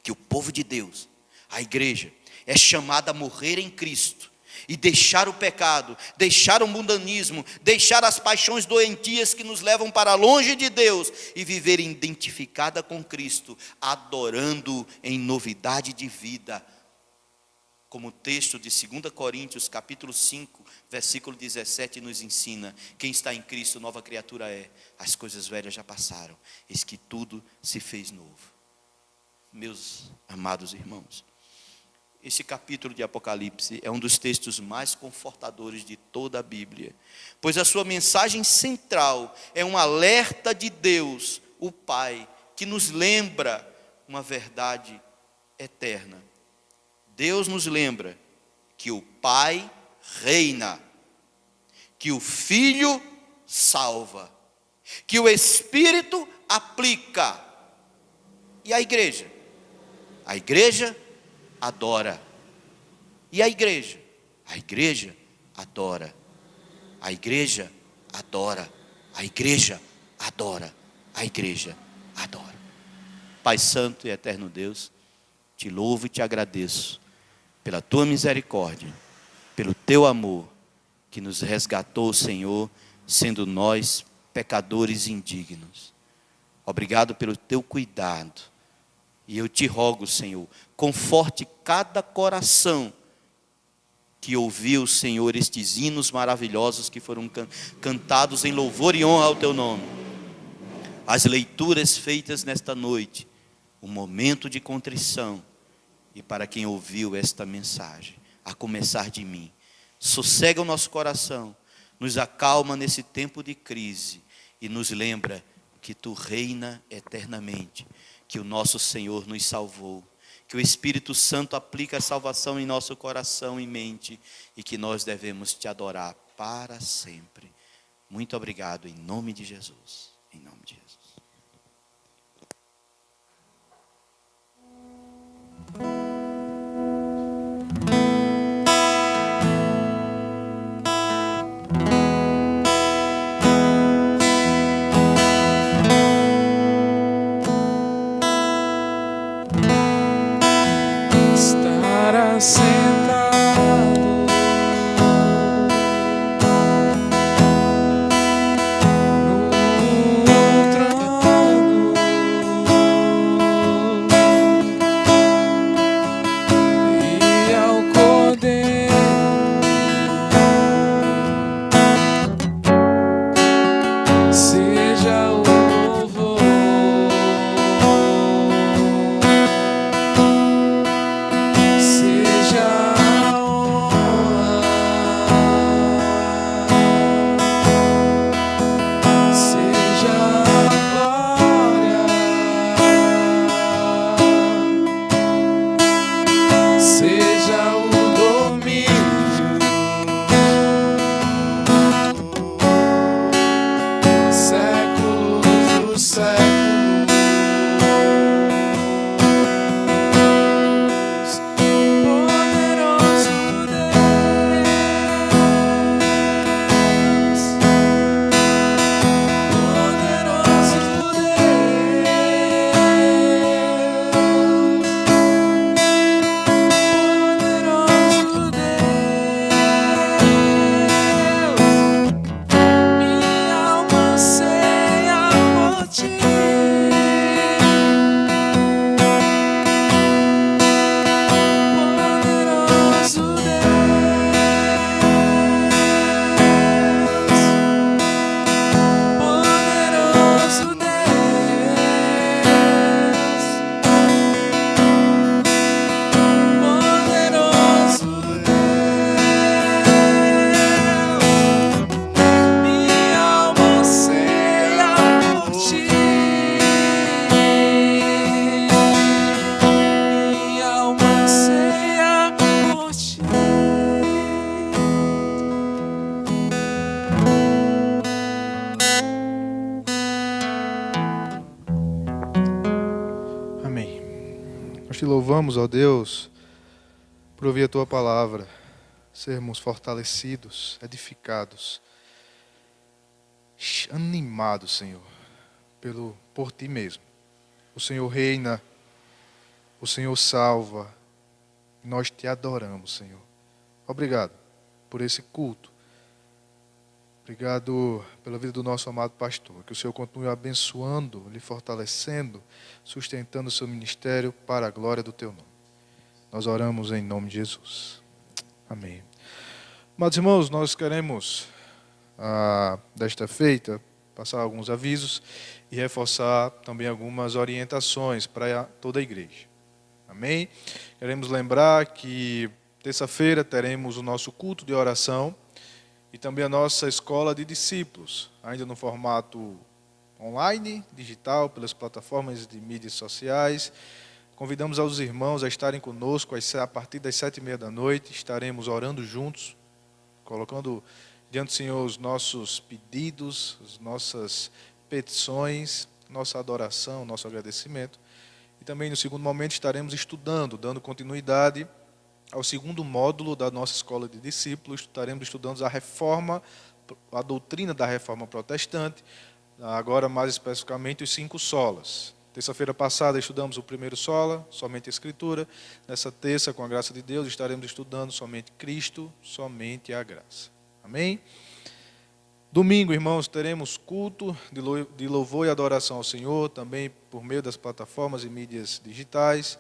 Que o povo de Deus, a igreja, é chamada a morrer em Cristo. E deixar o pecado, deixar o mundanismo, deixar as paixões doentias que nos levam para longe de Deus e viver identificada com Cristo, adorando em novidade de vida. Como o texto de 2 Coríntios, capítulo 5, versículo 17 nos ensina: quem está em Cristo, nova criatura é. As coisas velhas já passaram, eis que tudo se fez novo. Meus amados irmãos, esse capítulo de Apocalipse é um dos textos mais confortadores de toda a Bíblia, pois a sua mensagem central é um alerta de Deus, o Pai, que nos lembra uma verdade eterna. Deus nos lembra que o Pai reina, que o Filho salva, que o Espírito aplica. E a igreja? A igreja adora. E a igreja? A igreja adora. A igreja adora. A igreja adora. A igreja adora. Pai Santo e Eterno Deus, te louvo e te agradeço pela tua misericórdia, pelo teu amor que nos resgatou, Senhor, sendo nós pecadores indignos. Obrigado pelo teu cuidado. E eu te rogo, Senhor, conforte cada coração que ouviu, Senhor, estes hinos maravilhosos que foram cantados em louvor e honra ao teu nome. As leituras feitas nesta noite, um momento de contrição. E para quem ouviu esta mensagem, a começar de mim, sossega o nosso coração, nos acalma nesse tempo de crise e nos lembra que tu reina eternamente, que o nosso Senhor nos salvou, que o Espírito Santo aplica a salvação em nosso coração e mente e que nós devemos te adorar para sempre. Muito obrigado, em nome de Jesus. Em nome de Jesus. assentado no trono, e ao Cordeiro seja o louvor, seja a honra, seja a glória, seja o domínio, séculos dos séculos. Poderoso Deus, poderoso Deus, poderoso Deus, minha alma anseia por ti. Poderoso Deus, poderoso Deus, minha alma anseia por ti. Minha alma anseia por ti. Amém. Nós te louvamos, ó Deus, por ouvir a tua palavra, sermos fortalecidos, edificados, animados, Senhor, por ti mesmo. O Senhor reina, o Senhor salva, nós te adoramos, Senhor. Obrigado por esse culto. Obrigado pela vida do nosso amado pastor. Que o Senhor continue abençoando, lhe fortalecendo, sustentando o seu ministério para a glória do teu nome. Nós oramos em nome de Jesus. Amém. Amados irmãos, nós queremos, desta feita, passar alguns avisos e reforçar também algumas orientações para toda a igreja. Amém? Queremos lembrar que terça-feira teremos o nosso culto de oração e também a nossa escola de discípulos, ainda no formato online, digital, pelas plataformas de mídias sociais. Convidamos aos irmãos a estarem conosco a partir das 7h30 da noite. Estaremos orando juntos, colocando diante do Senhor os nossos pedidos, as nossas petições, nossa adoração, nosso agradecimento. E também no segundo momento estaremos estudando, dando continuidade ao segundo módulo da nossa escola de discípulos. Estaremos estudando a doutrina da reforma protestante, agora mais especificamente os 5 solas. Terça-feira passada estudamos o primeiro sola, somente a Escritura. Nessa terça, com a graça de Deus, estaremos estudando somente Cristo, somente a graça. Amém? Domingo, irmãos, teremos culto de louvor e adoração ao Senhor, também por meio das plataformas e mídias digitais.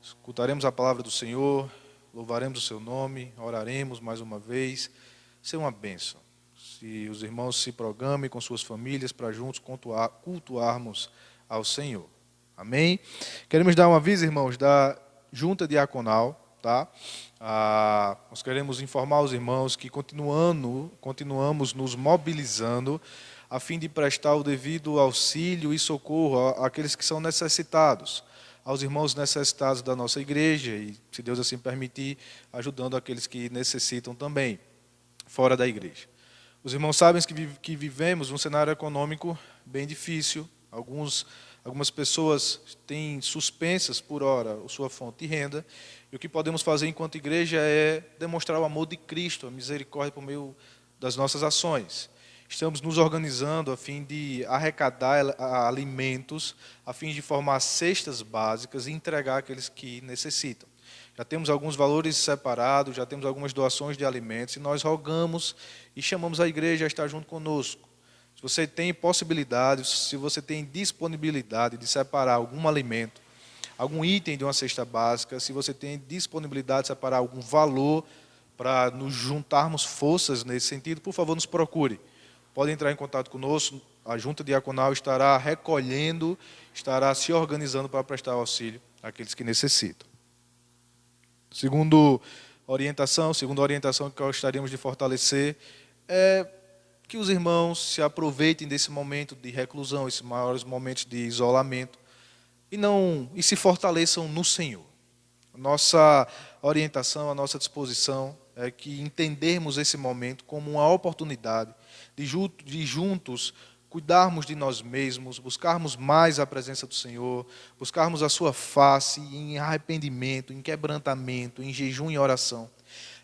Escutaremos a palavra do Senhor, louvaremos o seu nome, oraremos mais uma vez. Ser uma bênção. Se os irmãos se programem com suas famílias para juntos cultuarmos ao Senhor. Amém? Queremos dar um aviso, irmãos, da junta diaconal, tá? Nós queremos informar os irmãos que continuamos nos mobilizando a fim de prestar o devido auxílio e socorro àqueles que são necessitados, aos irmãos necessitados da nossa igreja e, se Deus assim permitir, ajudando aqueles que necessitam também, fora da igreja. Os irmãos sabem que vivemos um cenário econômico bem difícil. Algumas pessoas têm suspensas por hora a sua fonte de renda. E o que podemos fazer enquanto igreja é demonstrar o amor de Cristo, a misericórdia por meio das nossas ações. Estamos nos organizando a fim de arrecadar alimentos, a fim de formar cestas básicas e entregar àqueles que necessitam. Já temos alguns valores separados, já temos algumas doações de alimentos, e nós rogamos e chamamos a igreja a estar junto conosco. Se você tem possibilidade, se você tem disponibilidade de separar algum alimento, algum item de uma cesta básica, se você tem disponibilidade de separar algum valor para nos juntarmos forças nesse sentido, por favor, nos procure. Pode entrar em contato conosco, a junta diaconal estará recolhendo, estará se organizando para prestar auxílio àqueles que necessitam. Segunda orientação que gostaríamos de fortalecer é que os irmãos se aproveitem desse momento de reclusão, esses maiores momentos de isolamento, e se fortaleçam no Senhor. A nossa orientação, a nossa disposição é que entendermos esse momento como uma oportunidade de juntos cuidarmos de nós mesmos, buscarmos mais a presença do Senhor, buscarmos a sua face em arrependimento, em quebrantamento, em jejum e oração.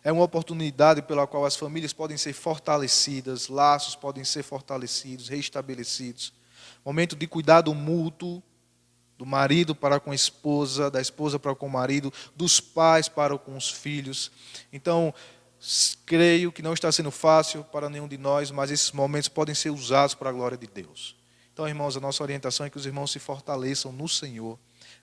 É uma oportunidade pela qual as famílias podem ser fortalecidas, laços podem ser fortalecidos, restabelecidos. Momento de cuidado mútuo, do marido para com a esposa, da esposa para com o marido, dos pais para com os filhos. Então, creio que não está sendo fácil para nenhum de nós, mas esses momentos podem ser usados para a glória de Deus. Então, irmãos, a nossa orientação é que os irmãos se fortaleçam no Senhor.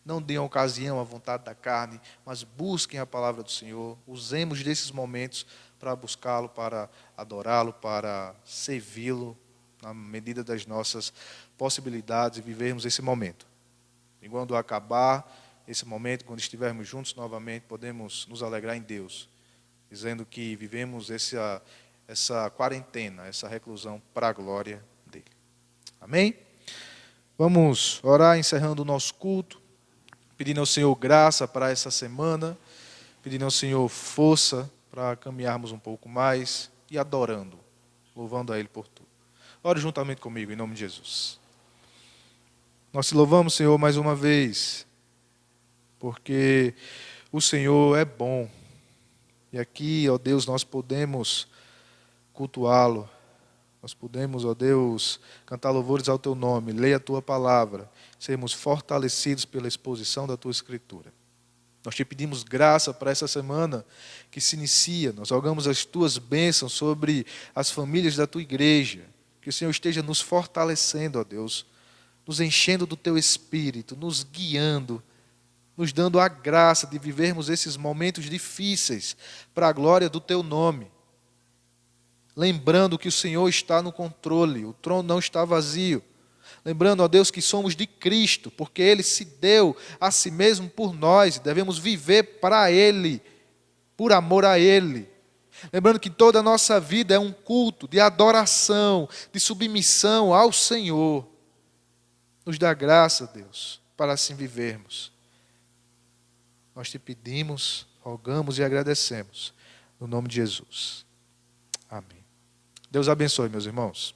Não deem ocasião à vontade da carne, mas busquem a palavra do Senhor. Usemos desses momentos para buscá-lo, para adorá-lo, para servi-lo, na medida das nossas possibilidades, e vivermos esse momento. E quando acabar esse momento, quando estivermos juntos novamente, podemos nos alegrar em Deus, dizendo que vivemos essa quarentena, essa reclusão para a glória dele. Amém? Vamos orar encerrando o nosso culto, pedindo ao Senhor graça para essa semana, pedindo ao Senhor força para caminharmos um pouco mais e adorando, louvando a Ele por tudo. Ore juntamente comigo, em nome de Jesus. Nós te louvamos, Senhor, mais uma vez, porque o Senhor é bom. E aqui, ó Deus, nós podemos cultuá-lo. Nós podemos, ó Deus, cantar louvores ao Teu nome, ler a Tua palavra, sermos fortalecidos pela exposição da Tua Escritura. Nós te pedimos graça para essa semana que se inicia. Nós rogamos as Tuas bênçãos sobre as famílias da Tua igreja. Que o Senhor esteja nos fortalecendo, ó Deus, nos enchendo do Teu Espírito, nos guiando, nos dando a graça de vivermos esses momentos difíceis para a glória do Teu nome. Lembrando que o Senhor está no controle, o trono não está vazio. Lembrando, ó Deus, que somos de Cristo, porque Ele se deu a si mesmo por nós, e devemos viver para Ele, por amor a Ele. Lembrando que toda a nossa vida é um culto de adoração, de submissão ao Senhor. Nos dá graça, Deus, para assim vivermos. Nós te pedimos, rogamos e agradecemos. No nome de Jesus. Amém. Deus abençoe, meus irmãos.